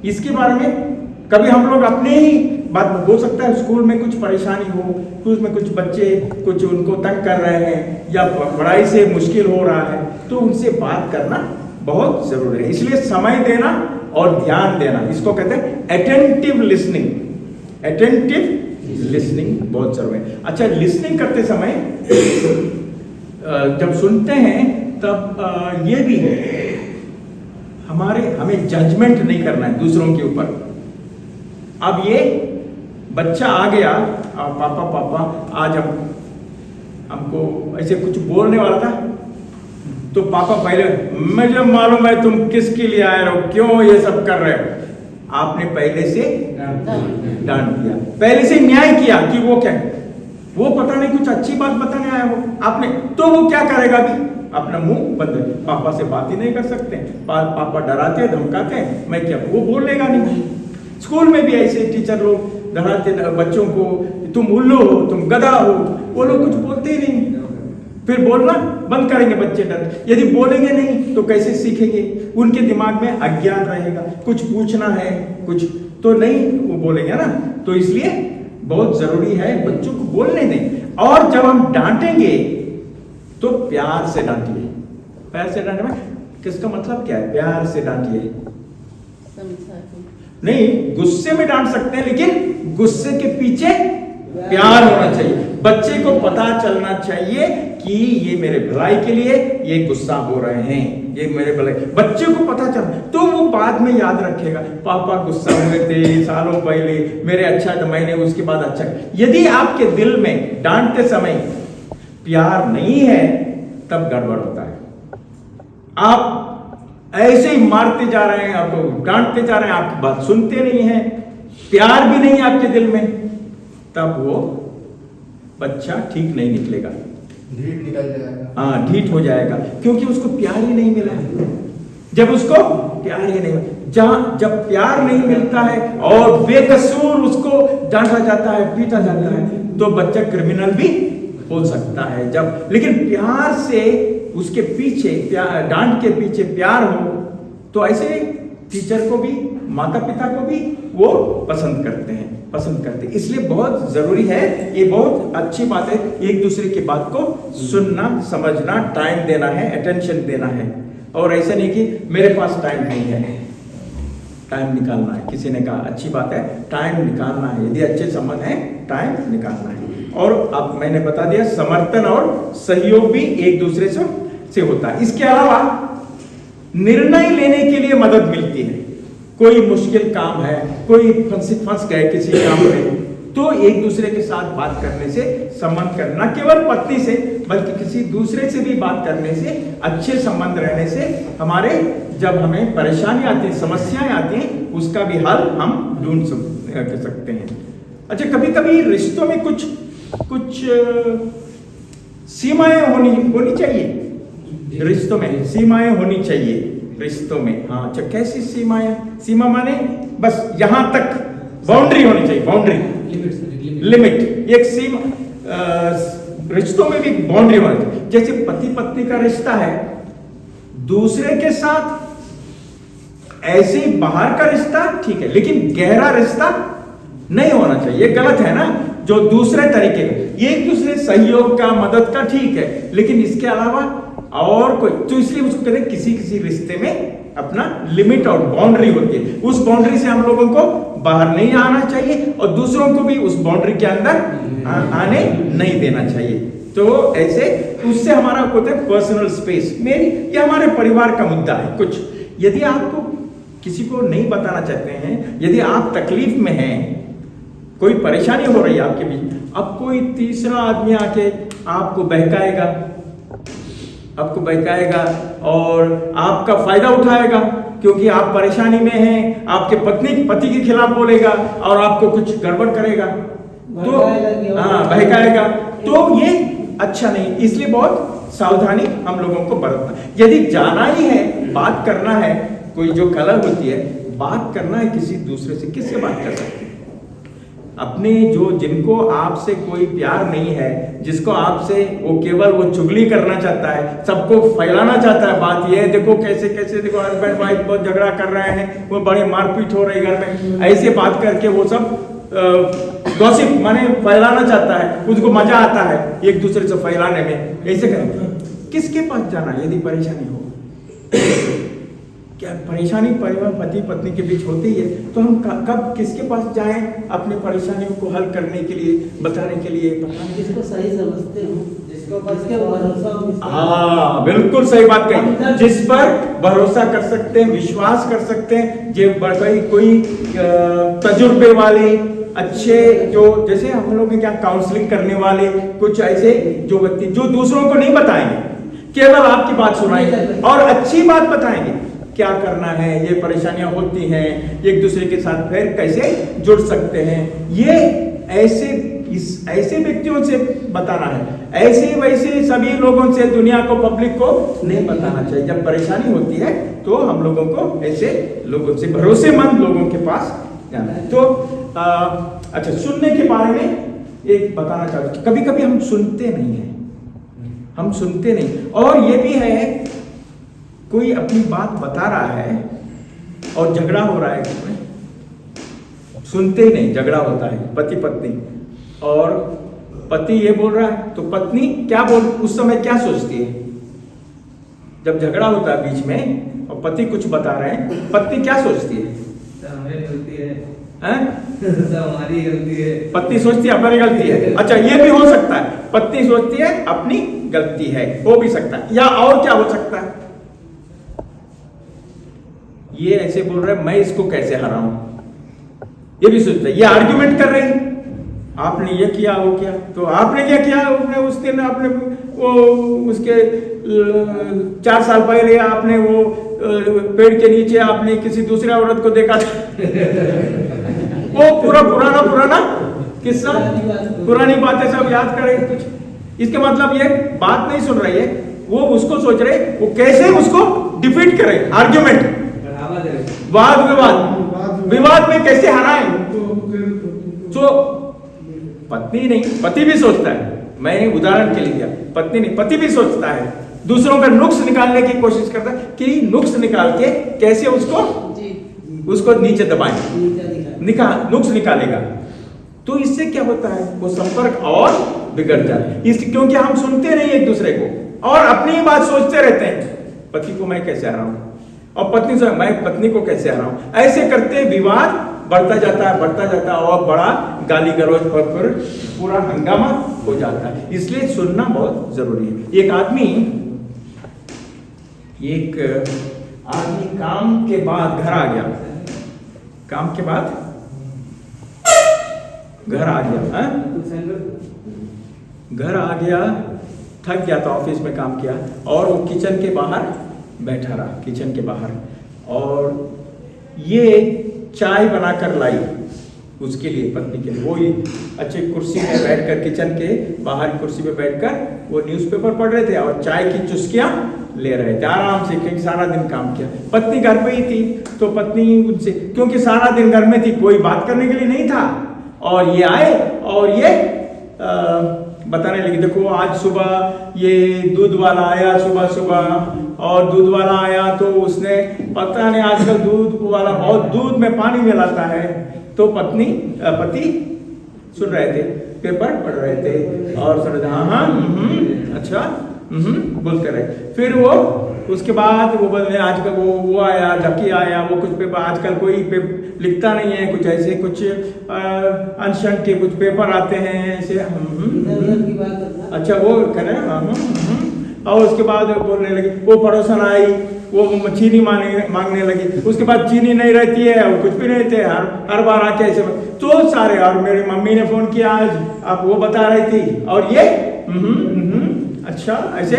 इसके बारे में। कभी हम लोग अपने ही बात, हो सकता है स्कूल में कुछ परेशानी हो, स्कूल में कुछ बच्चे कुछ उनको तंग कर रहे हैं या पढ़ाई से मुश्किल हो रहा है, तो उनसे बात करना बहुत जरूरी है। इसलिए समय देना और ध्यान देना, इसको कहते हैं अटेंटिव लिसनिंग। अटेंटिव लिसनिंग बहुत जरूरी है। अच्छा, लिसनिंग करते समय जब सुनते हैं तब ये भी है हमें जजमेंट नहीं करना है दूसरों के ऊपर। अब ये बच्चा आ गया, पापा आज हमको ऐसे कुछ बोलने वाला था, तो पापा पहले मुझे मालूम है तुम किसके लिए आए हो, क्यों ये सब कर रहे हो। आपने पहले से डांट दिया, पहले से न्याय किया कि वो क्या, वो पता नहीं कुछ अच्छी बात बताने आया हो आपने, तो वो क्या करेगा अभी, अपना मुंह बंद, पापा से बात ही नहीं कर सकते, पापा डराते धमकाते हैं, मैं क्या, वो बोलेगा नहीं। स्कूल में भी ऐसे टीचर लोग डराते बच्चों को, तुम उल्लू हो, तुम गधा हो, वो लोग कुछ बोलते ही नहीं, फिर बोलना बंद करेंगे बच्चे डर। यदि बोलेंगे नहीं तो कैसे सीखेंगे, उनके दिमाग में अज्ञान रहेगा, कुछ पूछना है कुछ तो नहीं वो बोलेंगे ना। तो इसलिए बहुत जरूरी है बच्चों को बोलने दें। और जब हम डांटेंगे तो प्यार से डांटिए। प्यार से डांटने में किसका मतलब क्या है, प्यार से डांटिए, नहीं गुस्से में डांट सकते हैं, लेकिन गुस्से के पीछे प्यार होना चाहिए। बच्चे को पता चलना चाहिए कि ये मेरे भलाई के लिए ये गुस्सा हो रहे हैं, ये मेरे भलाई, बच्चे को पता चल, तो वो बाद में याद रखेगा, पापा गुस्सा हुए थे सालों पहले, मेरे अच्छा तो मैंने उसके बाद अच्छा। यदि आपके दिल में डांटते समय प्यार नहीं है तब गड़बड़ होता है। आप ऐसे ही मारते जा रहे हैं, आपको डांटते जा रहे हैं, आपकी बात सुनते नहीं है, प्यार भी नहीं है आपके दिल में, तब वो बच्चा ठीक नहीं निकलेगा, ढीठ निकल जाएगा। हाँ, ढीठ हो जाएगा, क्योंकि उसको प्यार ही नहीं मिला है। जब उसको प्यार ही नहीं, जब प्यार नहीं मिलता है और बेकसूर उसको डांटा जाता है, पीटा जाता है, तो बच्चा क्रिमिनल भी हो सकता है। जब लेकिन प्यार से उसके पीछे, डांट के पीछे प्यार हो, तो ऐसे टीचर को भी, माता पिता को भी वो पसंद करते हैं। इसलिए बहुत जरूरी है, ये बहुत अच्छी बात है, एक दूसरे की बात को सुनना, समझना, टाइम देना है, अटेंशन देना है। और ऐसा नहीं कि मेरे पास टाइम नहीं है, टाइम निकालना है। किसी ने कहा अच्छी बात है, टाइम निकालना है, यदि अच्छे संबंध है टाइम निकालना है। और अब मैंने बता दिया समर्थन और सहयोग भी एक दूसरे से होता है। इसके अलावा निर्णय लेने के लिए मदद मिलती है। कोई मुश्किल काम है, कोई फंस गए किसी काम में, तो एक दूसरे के साथ बात करने से, संबंध करना, न केवल पत्नी से बल्कि किसी दूसरे से भी बात करने से, अच्छे संबंध रहने से हमारे जब हमें परेशानी आती है, समस्याएं आती हैं, उसका भी हल हम ढूंढ सकते हैं। अच्छा, कभी कभी रिश्तों में कुछ सीमाएं होनी चाहिए। रिश्तों में सीमाएं होनी चाहिए रिश्तों में। हाँ, अच्छा, कैसी सीमाएं? सीमा माने बस यहां तक बाउंड्री होनी चाहिए। बाउंड्री, लिमिट, एक सीमा। रिश्तों में भी बाउंड्री होनी चाहिए। जैसे पति पत्नी का रिश्ता है, दूसरे के साथ ऐसे बाहर का रिश्ता ठीक है, लेकिन गहरा रिश्ता नहीं होना चाहिए। ये गलत है ना। जो दूसरे तरीके का, एक दूसरे सहयोग का, मदद का ठीक है, लेकिन इसके अलावा और कोई, तो इसलिए उसको कहते हैं किसी रिश्ते में अपना लिमिट और बाउंड्री होती है। उस बाउंड्री से हम लोगों को बाहर नहीं आना चाहिए और दूसरों को भी उस बाउंड्री के अंदर आने नहीं देना चाहिए। तो ऐसे उससे हमारा होता है पर्सनल स्पेस। ये हमारे परिवार का मुद्दा है। कुछ यदि आपको किसी को नहीं बताना चाहते हैं, यदि आप तकलीफ में हैं, कोई परेशानी हो रही है आपके बीच, अब कोई तीसरा आदमी आके आपको बहकाएगा और आपका फायदा उठाएगा, क्योंकि आप परेशानी में हैं, आपके पति के खिलाफ बोलेगा और आपको कुछ गड़बड़ करेगा, तो बहकाएगा, तो ये अच्छा नहीं। इसलिए बहुत सावधानी हम लोगों को बरतना। यदि जाना ही है, बात करना है, कोई जो कलह होती है, बात करना है किसी दूसरे से, किससे बात कर सकते हैं? अपने जिनको आपसे कोई प्यार नहीं है, जिसको आपसे वो केवल वो चुगली करना चाहता है, सबको फैलाना चाहता है बात, ये देखो कैसे देखो हस्बैंड वाइफ बहुत झगड़ा कर रहे हैं, वो बड़े मारपीट हो रही घर में, ऐसे बात करके वो सब गॉसिप माने फैलाना चाहता है, उसको मजा आता है एक दूसरे से फैलाने में। ऐसे कर किसके पास जाना यदि परेशानी हो? क्या परेशानी परिवार पति पत्नी के बीच होती है, तो हम कब किसके पास जाएं अपनी परेशानियों को हल करने के लिए, बताने के लिए? जिसको सही समझते हो, जिसको भरोसा हो। हाँ, बिल्कुल सही बात कही। जिस पर भरोसा कर सकते हैं, विश्वास कर सकते हैं, जो कोई तजुर्बे वाले अच्छे, जो जैसे हम लोग क्या काउंसलिंग करने वाले, कुछ ऐसे जो व्यक्ति जो दूसरों को नहीं बताएंगे, केवल आपकी बात सुनाएंगे और अच्छी बात बताएंगे, क्या करना है, ये परेशानियां होती हैं, एक दूसरे के साथ फिर कैसे जुड़ सकते हैं, ये ऐसे व्यक्तियों से बताना है। ऐसे वैसे सभी लोगों से, दुनिया को, पब्लिक को नहीं बताना चाहिए। जब परेशानी होती है तो हम लोगों को ऐसे लोगों से, भरोसेमंद लोगों के पास जाना है। तो अच्छा, सुनने के बारे में एक बताना चाहता हूं। कभी कभी हम सुनते नहीं हैं, हम सुनते नहीं। और ये भी है, कोई अपनी बात बता रहा है और झगड़ा हो रहा है, सुनते ही नहीं, झगड़ा होता है पति पत्नी, और पति ये बोल रहा है तो पत्नी क्या उस समय क्या सोचती है? जब झगड़ा होता है बीच में और पति कुछ बता रहे हैं, पत्नी क्या सोचती है? हमारी गलती है, हमारी गलती है। पत्नी सोचती है अपनी गलती है। अच्छा, ये भी हो सकता है, पत्नी सोचती है अपनी गलती है, हो भी सकता है। या और क्या हो सकता है? ये ऐसे बोल रहे हैं, मैं इसको कैसे हराऊं, ये भी सोचता है। ये आर्ग्यूमेंट कर रहे हैं, आपने ये किया, वो किया, तो आपने क्या किया? उसने उस दिन आपने वो उसके 4 साल पहले आपने वो पेड़ के नीचे आपने किसी दूसरे औरत को देखा था। वो पूरा पुराना किस्सा, पुरानी बातें सब याद करे कुछ। इसके मतलब ये बात नहीं सुन रही है, वो उसको सोच रहे वो कैसे उसको डिफीट करे, आर्ग्यूमेंट, वाद विवाद में कैसे हराएं। तो पत्नी नहीं, पति भी सोचता है। मैं उदाहरण के लिए दिया, पत्नी नहीं, पति भी सोचता है, दूसरों का नुक्स निकालने की कोशिश करता है कि नुक्स निकाल के कैसे उसको नीचे दबाएं, नुक्स निकालेगा। तो इससे क्या होता है, वो संपर्क और बिगड़ जाता है। क्योंकि हम सुनते नहीं एक दूसरे को और अपनी ही बात सोचते रहते हैं, पति को मैं कैसे हराऊं और पत्नी से मैं पत्नी को कैसे हराऊं। ऐसे करते विवाद बढ़ता जाता है और बड़ा गाली गलौज पर पूरा हंगामा हो जाता है। इसलिए सुनना बहुत जरूरी है। एक आदमी काम के बाद घर आ गया, काम के बाद घर आ गया, घर आ गया, थक गया था, ऑफिस में काम किया और वो किचन के बाहर बैठा रहा, किचन के बाहर, और ये चाय बनाकर लाई उसके लिए, पत्नी के लिए। वो अच्छी कुर्सी पे बैठकर, किचन के बाहर कुर्सी पे बैठकर वो न्यूज़पेपर पढ़ रहे थे और चाय की चुस्कियां ले रहे थे आराम से, क्योंकि सारा दिन काम किया। पत्नी घर पे ही थी, तो पत्नी उनसे, क्योंकि सारा दिन घर में थी, कोई बात करने के लिए नहीं था, और ये आए और ये बताने लगी, देखो आज सुबह ये दूध वाला आया, सुबह सुबह, और दूध वाला आया तो उसने, पता नहीं आजकल दूध वाला बहुत दूध में पानी मिलाता है। तो पति सुन रहे थे, पेपर पढ़ रहे थे और सुन रहे थे, अच्छा बोलते रहे। फिर वो उसके बाद वो बोले आजकल वो आया, लकी आया, वो कुछ पेपर, आजकल कोई लिखता नहीं है, कुछ ऐसे कुछ अनशन के कुछ पेपर आते हैं ऐसे, अच्छा वो करें, और उसके बाद बोलने लगी, वो पड़ोसन आई, वो चीनी मांगने लगी, उसके बाद चीनी नहीं रहती है और कुछ भी नहीं रहते, हर बार आके ऐसे तो सारे, और मेरी मम्मी ने फोन किया आज, अब वो बता रही थी, और ये अच्छा ऐसे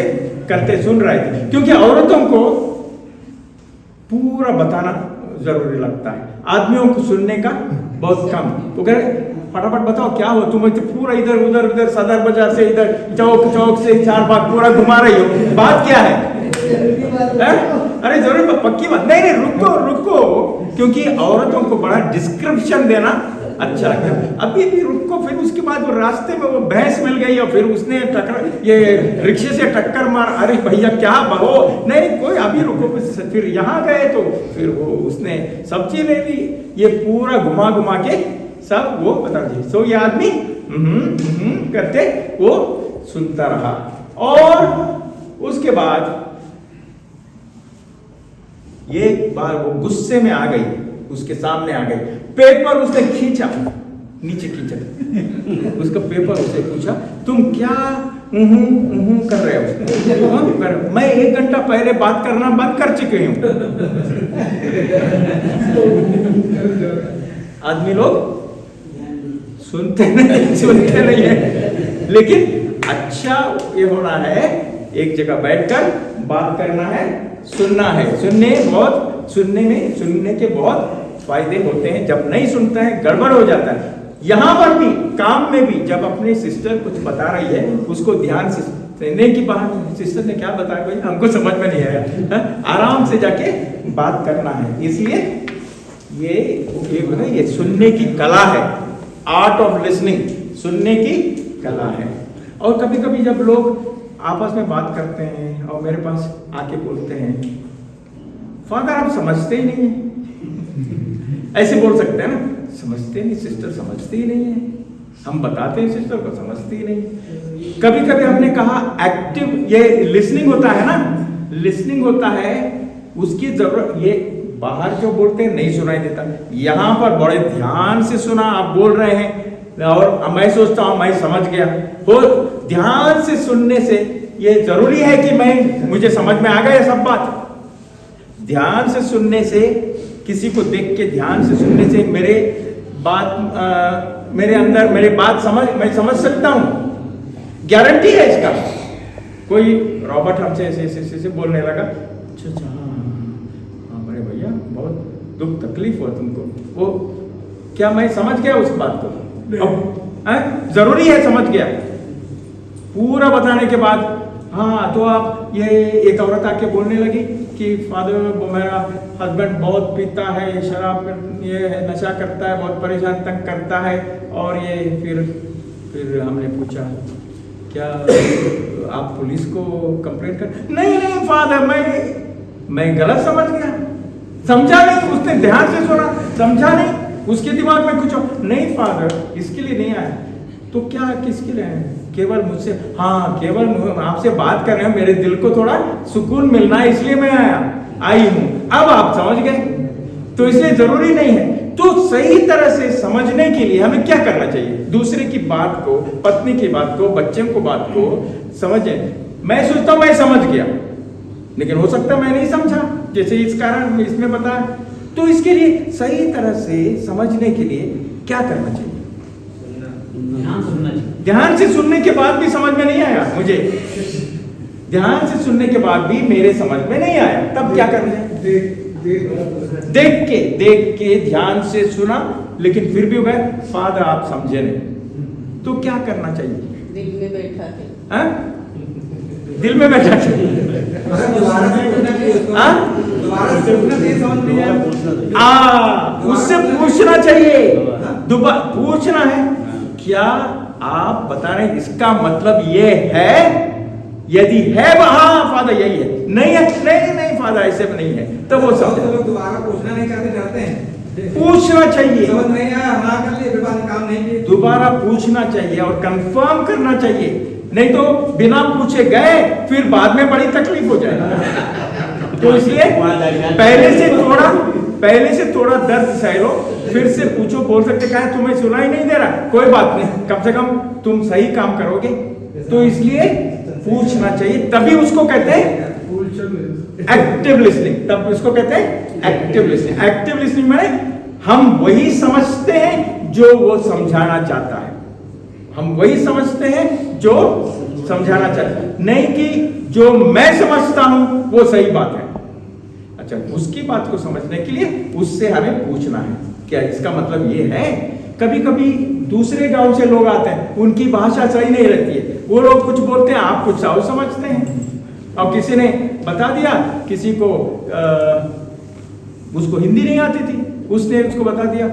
करते सुन रहे थे, क्योंकि औरतों को पूरा बताना जरूरी लगता है, आदमियों को सुनने का बहुत कम। तो कह रहे फटाफट बताओ क्या हो, तुम तो पूरा इधर उधर सदर बाजार से इधर चौक से 4 बाग पूरा घुमा रही हो, बात क्या है? अरे जरूर पक्की बात नहीं, रुको, क्योंकि औरतों को बड़ा डिस्क्रिप्शन देना अच्छा लगता है। अभी रुको, फिर उसके बाद वो रास्ते में वो भैंस मिल गई और फिर उसने ये रिक्शे से टक्कर मार, अरे भैया क्या बहो, नहीं कोई, अभी रुको, फिर यहाँ गए तो फिर वो उसने सब्जी ले ली, ये पूरा घुमा के सब वो बता दिए। सो ये आदमी करते वो सुनता रहा, और उसके बाद एक बार वो गुस्से में आ गई, उसके सामने आ गई, पेपर उसने खींचा, नीचे खींचा उसका पेपर, उसे पूछा तुम क्या कर रहे हो? मैं 1 घंटा पहले बात करना बंद कर चुकी हूं। आदमी लोग सुनते नहीं है, लेकिन अच्छा ये होना है, एक जगह बैठकर बात करना है, सुनना है। सुनने के बहुत फायदे होते हैं। जब नहीं सुनता है गड़बड़ हो जाता है। यहाँ पर भी, काम में भी, जब अपनी सिस्टर कुछ बता रही है उसको ध्यान से सुनने की बात, सिस्टर ने क्या बताया भाई हमको समझ में नहीं आया, आराम से जाके बात करना है। इसलिए ये सुनने की कला है, आर्ट ऑफ लिसनिंग, सुनने की कला है। और कभी कभी जब लोग आपस में बात करते हैं और मेरे पास आके बोलते हैं, फादर आप समझते ही नहीं है, ऐसे बोल सकते हैं ना, समझते नहीं, सिस्टर समझती ही नहीं है, हम बताते हैं सिस्टर को समझती ही नहीं। कभी कभी हमने कहा एक्टिव ये लिसनिंग होता है ना, लिसनिंग होता है, उसकी जरूरत, ये बाहर जो बोलते हैं नहीं सुनाई देता, यहाँ पर बड़े ध्यान से सुना, आप बोल रहे हैं और मैं सोचता हूं मैं समझ गया। हो ध्यान से सुनने से ये जरूरी है कि मुझे समझ में आ गया सब बात। ध्यान से सुनने से, किसी को देख के ध्यान से सुनने से मेरे अंदर मेरी बात मैं समझ सकता हूं, गारंटी है इसका। कोई रॉबर्ट हमसे ऐसे बोलने लगा, अच्छा हाँ बड़े भैया बहुत दुख तकलीफ हुआ तुमको, वो क्या मैं समझ गया उस बात को? अब जरूरी है समझ गया। पूरा बताने के बाद, हाँ तो आप ये, एक औरत आके बोलने लगी कि फादर मेरा हस्बैंड बहुत पीता है, शराब ये नशा करता है, बहुत परेशान तंग करता है, और ये फिर हमने पूछा क्या आप पुलिस को कंप्लेंट कर? नहीं फादर, मैं गलत समझ गया, समझा नहीं, उसने ध्यान से सुना, समझा नहीं, उसके दिमाग में कुछ नहीं, फादर इसके लिए नहीं आया। तो क्या किसके लिए आया? केवल मुझसे, हाँ केवल आपसे बात कर रहे हैं, मेरे दिल को थोड़ा सुकून मिलना है, इसलिए मैं आई हूं। अब आप समझ गए, तो इसलिए जरूरी नहीं है तो सही तरह से समझने के लिए हमें क्या करना चाहिए? दूसरे की बात को, पत्नी की बात को, बच्चे को बात को समझे। मैं सोचता हूं मैं समझ गया, लेकिन हो सकता है मैं नहीं समझा, जैसे इस कारण इसमें बताया। तो इसके लिए सही तरह से समझने के लिए क्या करना चाहिए? ध्यान सुनना चाहिए। ध्यान से सुनने के बाद भी समझ में नहीं आया मुझे, ध्यान से सुनने के बाद भी मेरे समझ में नहीं आया, तब क्या करना है? देख के ध्यान से सुना, लेकिन फिर भी हो गए फादर आप समझे नहीं, तो क्या करना चाहिए? दिल में बैठा है। हाँ? दिल में बैठा है। दोबारा से पूछना चाहिए उसको। हाँ? दोबारा से पूछना चाहिए, समझ में आया। पूछना चाहिए। उससे पूछना चाहिए, दोबारा पूछना है, क्या आप बता रहे हैं इसका मतलब ये है? यदि है हाँ फादर यही है, नहीं है नहीं फादर ऐसे में नहीं है, तब वो सब लोग दोबारा पूछना नहीं चाहते, डरते हैं। पूछना चाहिए। समझ नहीं आया, हाँ कर लिए, फिर बाद में काम नहीं किए। दोबारा पूछना चाहिए और कंफर्म करना चाहिए, नहीं तो बिना पूछे गए फिर बाद में बड़ी तकलीफ हो जाएगी। तो इसलिए पहले से थोड़ा दर्द सह लो, फिर से पूछो। बोल सकते कहा तुम्हें सुना ही नहीं दे रहा, कोई बात नहीं, कम से कम तुम सही काम करोगे। तो इसलिए पूछना चाहिए, तभी उसको कहते हैं एक्टिव लिसनिंग। तब उसको कहते हैं एक्टिव लिसनिंग। एक्टिव लिसनिंग माने हम वही समझते हैं जो वो समझाना चाहता है, हम वही समझते हैं जो समझाना चाहता है, नहीं कि जो मैं समझता हूं वो सही बात है। अच्छा, उसकी बात को समझने के लिए उससे हमें पूछना है, क्या इसका मतलब ये है? कभी कभी दूसरे गांव से लोग आते हैं, उनकी भाषा सही नहीं रहती है, वो लोग कुछ बोलते हैं, आप कुछ और समझते हैं। और किसी ने बता दिया, किसी को उसको हिंदी नहीं आती थी, उसने उसको बता दिया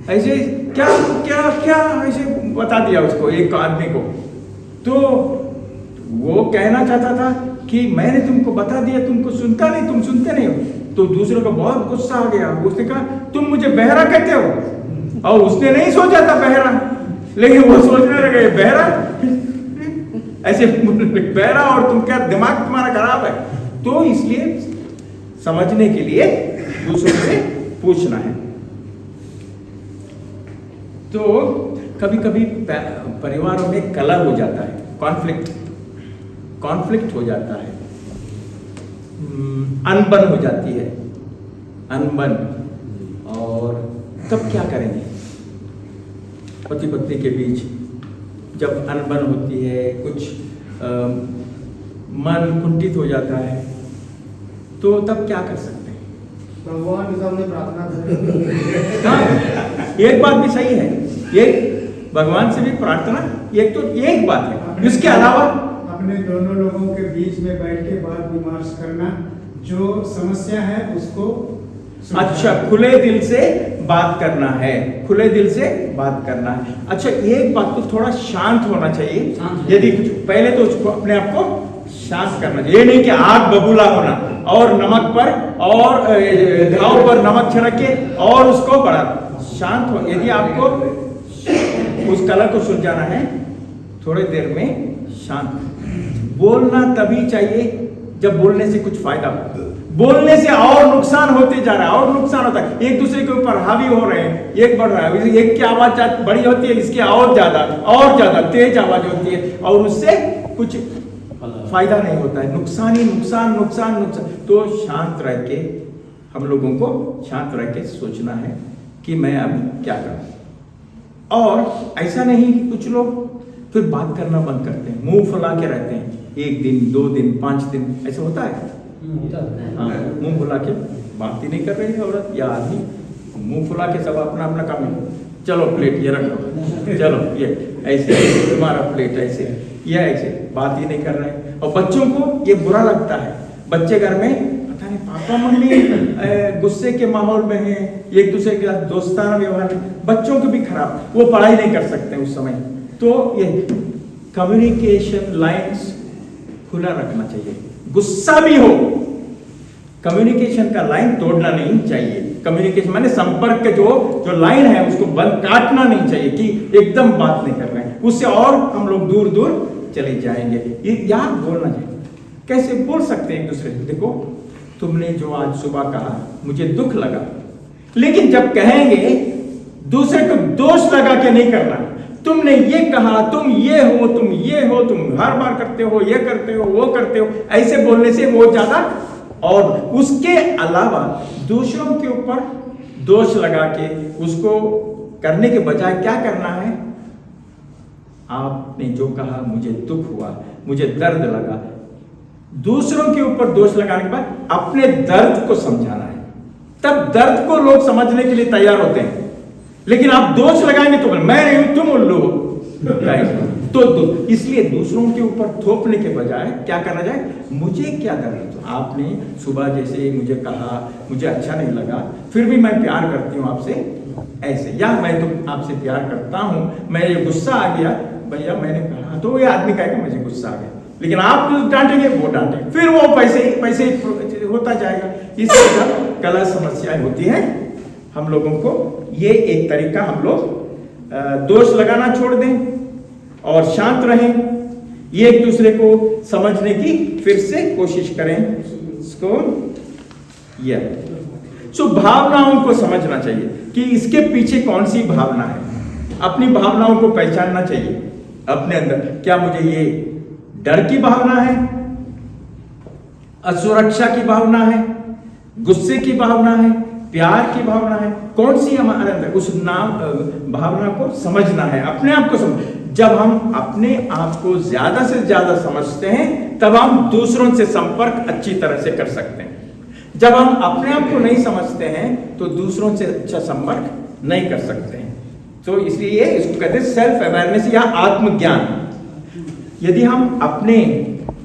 ऐसे, क्या क्या क्या ऐसे बता दिया उसको, एक आदमी को। तो वो कहना चाहता था कि मैंने तुमको बता दिया, तुमको सुनता नहीं, तुम सुनते नहीं हो। तो दूसरों को बहुत गुस्सा आ गया, उसने कहा तुम मुझे बहरा कहते हो, और उसने नहीं सोचा था बहरा, लेकिन वो सोचने लगे बहरा ऐसे बहरा, और तुम क्या दिमाग तुम्हारा खराब है? तो इसलिए समझने के लिए दूसरों से पूछना है। तो कभी कभी परिवारों में कलह हो जाता है, कॉन्फ्लिक्ट हो जाता है, अनबन हो जाती है, अनबन। और तब क्या करेंगे? पति पत्नी के बीच जब अनबन होती है, कुछ मन कुंठित हो जाता है, तो तब क्या कर सकते हैं? भगवान के सामने प्रार्थना करें। हाँ, एक बात भी सही है, ये भगवान से भी प्रार्थना, एक तो एक बात है। इसके अलावा अपने दोनों लोगों के बीच में बैठ के बात विमर्श करना, जो समस्या है उसको अच्छा खुले दिल से बात करना है, खुले दिल से बात करना है। अच्छा, एक बात तो थोड़ा शांत होना चाहिए, यदि कुछ पहले तो उसको अपने आप को शांत करना चाहिए। ये नहीं कि आग बबूला होना और नमक पर और घाव पर नमक छिड़क के और उसको बढ़ा। शांत हो, यदि आपको उस कलह को सुलझाना है, थोड़ी देर में शांत। बोलना तभी चाहिए जब बोलने से कुछ फायदा हो, बोलने से और नुकसान होते जा रहा है, और नुकसान होता है, एक दूसरे के ऊपर हावी हो रहे हैं, एक बढ़ रहा है, एक की आवाज बड़ी होती है, इसकी और ज्यादा तेज आवाज होती है, और उससे कुछ फायदा नहीं होता है, नुकसान ही नुकसान। तो शांत रह के, हम लोगों को शांत रह के सोचना है कि मैं अब क्या करूं। और ऐसा नहीं कि कुछ लोग फिर बात करना बंद करते हैं, मुंह फुला के रहते हैं, 1 दिन 2 दिन 5 दिन, ऐसा होता है। हाँ, मुंह फुला के बात ही नहीं कर रही है औरत या आदमी, मुंह फुला के सब अपना अपना काम है, चलो प्लेट ये रखो, चलो ये ऐसे, तुम्हारा प्लेट ऐसे, ये ऐसे, बात ही नहीं कर रहे हैं। और बच्चों को ये बुरा लगता है, बच्चे घर में पता नहीं पापा मम्मी गुस्से के माहौल में है, एक दूसरे के साथ दोस्ताना व्यवहार, बच्चों को भी खराब, वो पढ़ाई नहीं कर सकते उस समय। तो ये कम्युनिकेशन लाइंस खुला रखना चाहिए, गुस्सा भी हो, कम्युनिकेशन का लाइन तोड़ना नहीं चाहिए। कम्युनिकेशन माने संपर्क के जो लाइन है उसको बंद, काटना नहीं चाहिए कि एकदम बात नहीं कर रहे हैं, उससे और हम लोग दूर दूर चले जाएंगे। ये याद बोलना चाहिए। कैसे बोल सकते हैं एक दूसरे से? देखो, तुमने जो आज सुबह कहा मुझे दुख लगा, लेकिन जब कहेंगे दूसरे को दोष लगा के नहीं करना। तुमने ये कहा, तुम ये हो, तुम ये हो, तुम हर बार करते हो, ये करते हो, वो करते हो, ऐसे बोलने से वो ज्यादा। और उसके अलावा दूसरों के ऊपर दोष लगा के उसको करने के बजाय क्या करना है, आपने जो कहा मुझे दुख हुआ, मुझे दर्द लगा। दूसरों के ऊपर दोष लगाने के बाद अपने दर्द को समझाना है, तब दर्द को लोग समझने के लिए तैयार होते हैं। लेकिन आप दोष लगाएंगे तो मैं नहीं हूं, तुम उल्लू हो, तो इसलिए दूसरों के ऊपर थोपने के बजाय क्या करना जाए, मुझे क्या दर्द, आपने सुबह जैसे मुझे कहा मुझे अच्छा नहीं लगा, फिर भी मैं प्यार करती हूँ आपसे ऐसे, या मैं तो आपसे प्यार करता हूँ, मैं ये गुस्सा आ गया भैया मैंने कहा, तो ये आदमी कहेगा मुझे गुस्सा आ गया, लेकिन आप डांटेंगे वो डांटेंगे, फिर वो पैसे होता जाएगा। इस तरह कला समस्याएं होती हैं हम लोगों को। ये एक तरीका, हम लोग दोष लगाना छोड़ दें और शांत रहें, ये एक दूसरे को समझने की फिर से कोशिश करें। इसको भावनाओं को समझना चाहिए कि इसके पीछे कौन सी भावना है, अपनी भावनाओं को पहचानना चाहिए अपने अंदर। क्या मुझे ये डर की भावना है, असुरक्षा की भावना है, गुस्से की भावना है, प्यार की भावना है, कौन सी हमारे अंदर, उस भावना को समझना है, अपने आप को समझ। जब हम अपने आप को ज्यादा से ज्यादा समझते हैं तब हम दूसरों से संपर्क अच्छी तरह से कर सकते हैं। जब हम अपने आप को नहीं समझते हैं तो दूसरों से अच्छा संपर्क नहीं कर सकते हैं। तो इसलिए इसको कहते हैं सेल्फ अवेयरनेस या आत्मज्ञान। यदि हम अपने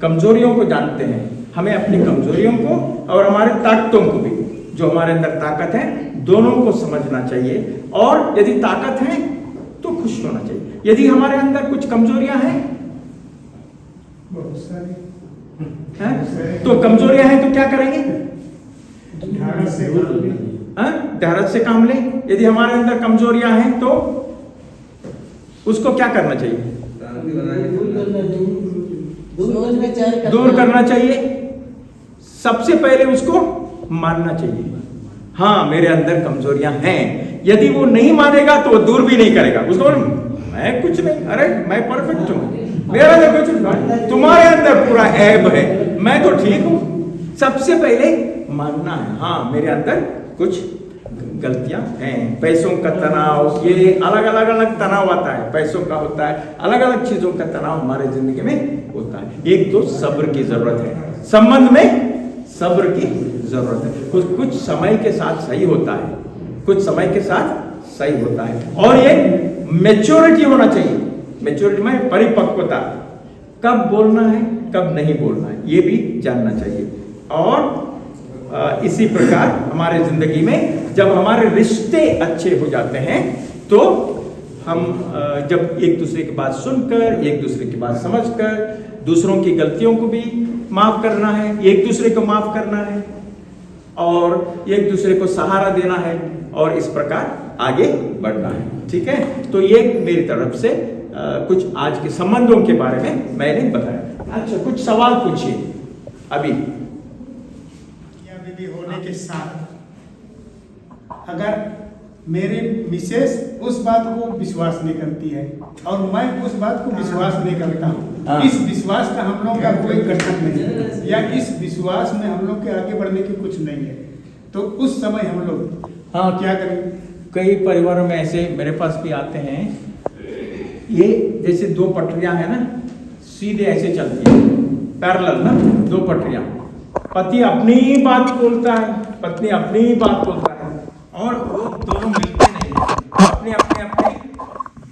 कमजोरियों को जानते हैं, हमें अपनी कमजोरियों को और हमारे ताकतों को भी, जो हमारे अंदर ताकत है, दोनों को समझना चाहिए। और यदि ताकत है तो खुश होना चाहिए। यदि हमारे अंदर कुछ कमजोरियां हैं, बहुत सारी तो कमजोरियां हैं तो क्या करेंगे, ढारस से काम लें। यदि हमारे अंदर कमजोरियां हैं तो उसको क्या करना चाहिए, दूर करना चाहिए। सबसे पहले उसको मानना चाहिए, हाँ मेरे अंदर कमजोरियां हैं। यदि वो नहीं मानेगा तो वो दूर भी नहीं करेगा, उसको मैं कुछ नहीं, अरे मैं परफेक्ट हूं, मेरा अंदर कुछ नहीं, तुम्हारे अंदर पूरा ऐब है, मैं तो ठीक हूं। सबसे पहले मानना है, हाँ मेरे अंदर कुछ गलतियां हैं। पैसों का तनाव, ये अलग अलग तनाव आता है, पैसों का होता है, अलग अलग चीजों का तनाव हमारे जिंदगी में होता है। एक तो सब्र की जरूरत है, संबंध में सब्र की जरूरत है। कुछ समय के साथ सही होता है, कुछ समय के साथ सही होता है। और एक मैच्योरिटी होना चाहिए, मैच्योरिटी में परिपक्वता, कब बोलना है कब नहीं बोलना है ये भी जानना चाहिए। और इसी प्रकार हमारे जिंदगी में जब हमारे रिश्ते अच्छे हो जाते हैं तो हम जब एक दूसरे की बात सुनकर, एक दूसरे की बात समझकर, दूसरों की गलतियों को भी माफ करना है, एक दूसरे को माफ करना है और एक दूसरे को सहारा देना है और इस प्रकार आगे बढ़ना है। ठीक है, तो ये मेरी तरफ से कुछ आज के संबंधों के बारे में मैंने बताया। अच्छा, कुछ सवाल पूछिए अभी। विधि होने के साथ अगर मेरी मिसेस उस बात को विश्वास नहीं करती है और मैं उस बात को विश्वास नहीं करता हूँ, इस विश्वास का हम लोग का कोई गठन नहीं है या इस विश्वास में हम लोग के आगे बढ़ने की कुछ नहीं है, तो उस समय हम लोग क्या करें? कई परिवारों में ऐसे मेरे पास भी आते हैं, ये जैसे दो पटरियां हैं ना, सीधे ऐसे चलती है, पैरेलल ना, दो पटरियां। पति अपनी बात बोलता है, पत्नी अपनी बात बोलता है और वो दोनों मिलते नहीं है, अपने अपने अपने।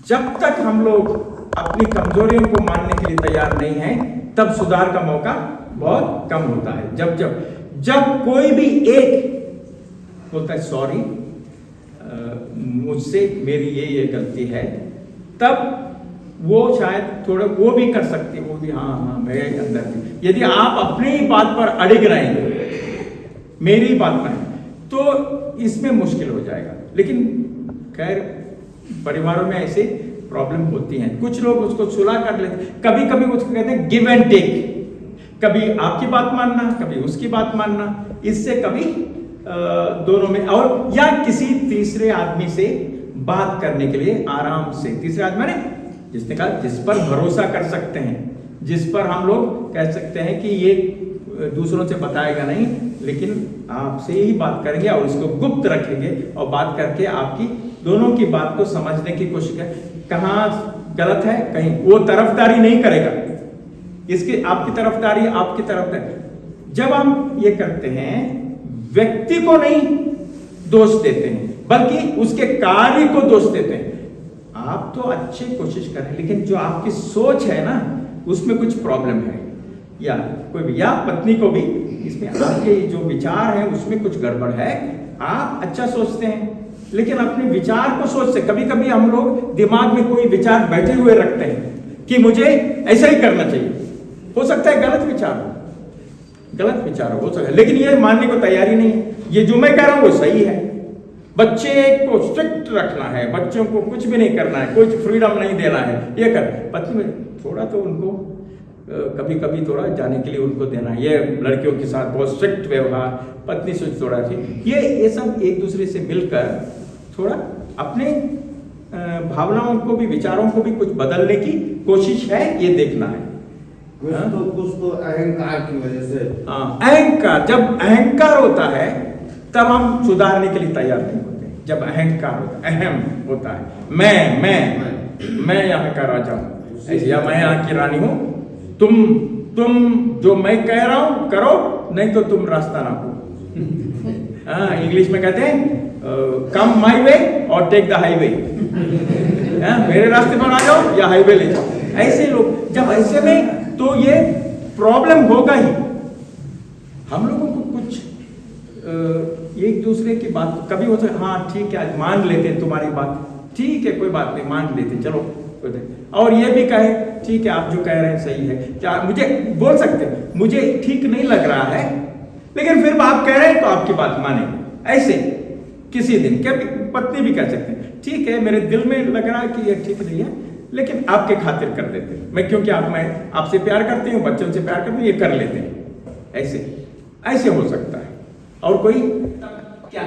जब तक हम लोग अपनी कमजोरियों को मानने के लिए तैयार नहीं हैं, तब सुधार का मौका बहुत कम होता है। जब कोई भी एक बोलता है सॉरी मुझसे मेरी ये गलती है, तब वो शायद थोड़ा वो भी कर सकती है, वो भी हाँ मेरे अंदर भी। यदि आप अपनी बात पर अड़िग रहेंगे, मेरी बात पर, तो इसमें मुश्किल हो जाएगा। लेकिन खैर परिवारों में ऐसे प्रॉब्लम होती हैं, कुछ लोग उसको सुलह कर लेते, कभी कभी उसको कहते हैं गिव एंड टेक। कभी आपकी बात मानना, कभी उसकी बात मानना, इससे कभी दोनों में, और या किसी तीसरे आदमी से बात करने के लिए आराम से, तीसरे आदमी ने जिसने कहा जिस पर भरोसा कर सकते हैं, जिस पर हम लोग कह सकते हैं कि ये दूसरों से बताएगा नहीं, लेकिन आपसे ही बात करेंगे और इसको गुप्त रखेंगे और बात करके आपकी दोनों की बात को समझने की कोशिश करें, कहाँ गलत है, कहीं वो तरफदारी नहीं करेगा, इसकी आपकी तरफदारी, आपकी तरफदारी। जब हम ये करते हैं, व्यक्ति को नहीं दोष देते हैं बल्कि उसके कार्य को दोष देते हैं। आप तो अच्छी कोशिश करें, लेकिन जो आपकी सोच है ना उसमें कुछ प्रॉब्लम है, या कोई भी, या पत्नी को भी इसमें आपके जो विचार है उसमें कुछ गड़बड़ है। आप अच्छा सोचते हैं लेकिन अपने विचार को सोचते, कभी कभी हम लोग दिमाग में कोई विचार बैठे हुए रखते हैं कि मुझे ऐसा ही करना चाहिए, हो सकता है गलत विचार हो, गलत विचार हो सकता है, लेकिन ये मानने को तैयारी नहीं है, ये जो मैं कह रहा हूं वो सही है। बच्चे को स्ट्रिक्ट रखना है, बच्चों को कुछ भी नहीं करना है, कुछ फ्रीडम नहीं देना है, ये कर, पत्नी में थोड़ा तो उनको कभी कभी थोड़ा जाने के लिए उनको देना है। ये लड़कियों के साथ बहुत स्ट्रिक्ट व्यवहार, पत्नी से थोड़ा ठीक, ये सब एक दूसरे से मिलकर थोड़ा अपने भावनाओं को भी, विचारों को भी कुछ बदलने की कोशिश है, ये देखना है। कुछ तो अहंकार की वजह से, अहंकार, जब अहंकार होता है तब हम सुधारने के लिए तैयार नहीं होते। जब अहंकार होता है, अहम होता है, मैं यहाँ का राजा हूँ, या मैं यहाँ की रानी हूँ, तुम जो मैं कह रहा हूँ करो, नहीं तो तुम रास्ता ना हो। इंग्लिश में कहते हैं कम माई वे और टेक द हाईवे, मेरे रास्ते पर आ जाओ या हाईवे ले जाओ। ऐसे लोग जब ऐसे में, तो ये प्रॉब्लम होगा ही। हम लोगों को कुछ एक दूसरे की बात कभी होता है, हाँ ठीक है मान लेते हैं तुम्हारी बात, ठीक है कोई बात नहीं मान लेते, चलो, और ये भी कहे ठीक है आप जो कह रहे हैं सही है, क्या मुझे बोल सकते हैं मुझे ठीक नहीं लग रहा है, लेकिन फिर आप कह रहे हैं तो आपकी बात माने। ऐसे किसी दिन क्या पत्नी भी कह सकते हैं ठीक है मेरे दिल में लग रहा है कि ये ठीक नहीं है, लेकिन आपके खातिर कर देते हैं, मैं क्योंकि मैं आपसे प्यार करती हूँ, बच्चों से प्यार करती हूँ, ये कर लेते हैं। ऐसे हो सकता है। और कोई क्या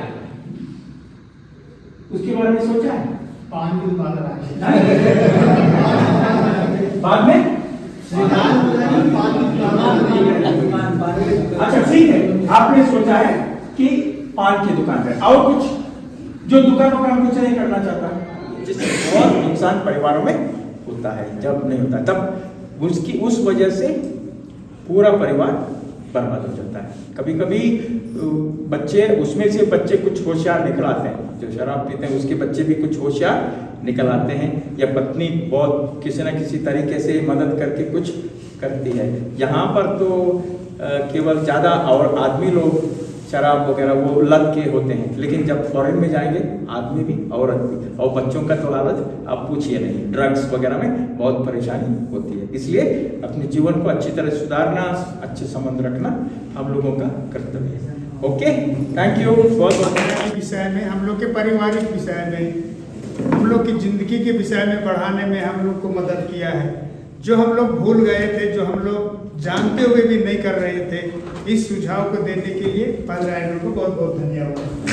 उसके बारे में सोचा है? पान की दुकान बाद में अच्छा ठीक है, आपने सोचा है कि पान की दुकान है, और कुछ जो दुकानों का हम कुछ नहीं करना चाहता, जिससे बहुत नुकसान परिवारों में होता है। जब नहीं होता तब उसकी उस वजह से पूरा परिवार बर्बाद हो जाता है। कभी कभी बच्चे, उसमें से बच्चे कुछ होशियार निकल आते हैं, जो शराब पीते हैं उसके बच्चे भी कुछ होशियार निकल आते हैं, या पत्नी बहुत किसी न किसी तरीके से मदद करके कुछ करती है। यहाँ पर तो केवल ज़्यादा और आदमी लोग शराब वगैरह वो लत के होते हैं, लेकिन जब फॉरेन में जाएंगे आदमी भी औरत भी, और बच्चों का तो हालत आप पूछिए नहीं, ड्रग्स वगैरह में बहुत परेशानी होती है। इसलिए अपने जीवन को अच्छी तरह सुधारना, अच्छे संबंध रखना हम लोगों का कर्तव्य है। ओके, थैंक यू बहुत बहुत। विषय में, हम लोग के पारिवारिक विषय में, हम लोग की जिंदगी के विषय में बढ़ाने में हम लोग को मदद किया है। जो हम लोग भूल गए थे, जो हम लोग जानते हुए भी नहीं कर रहे थे, इस सुझाव को देने के लिए फादर एंड्रू को बहुत बहुत धन्यवाद।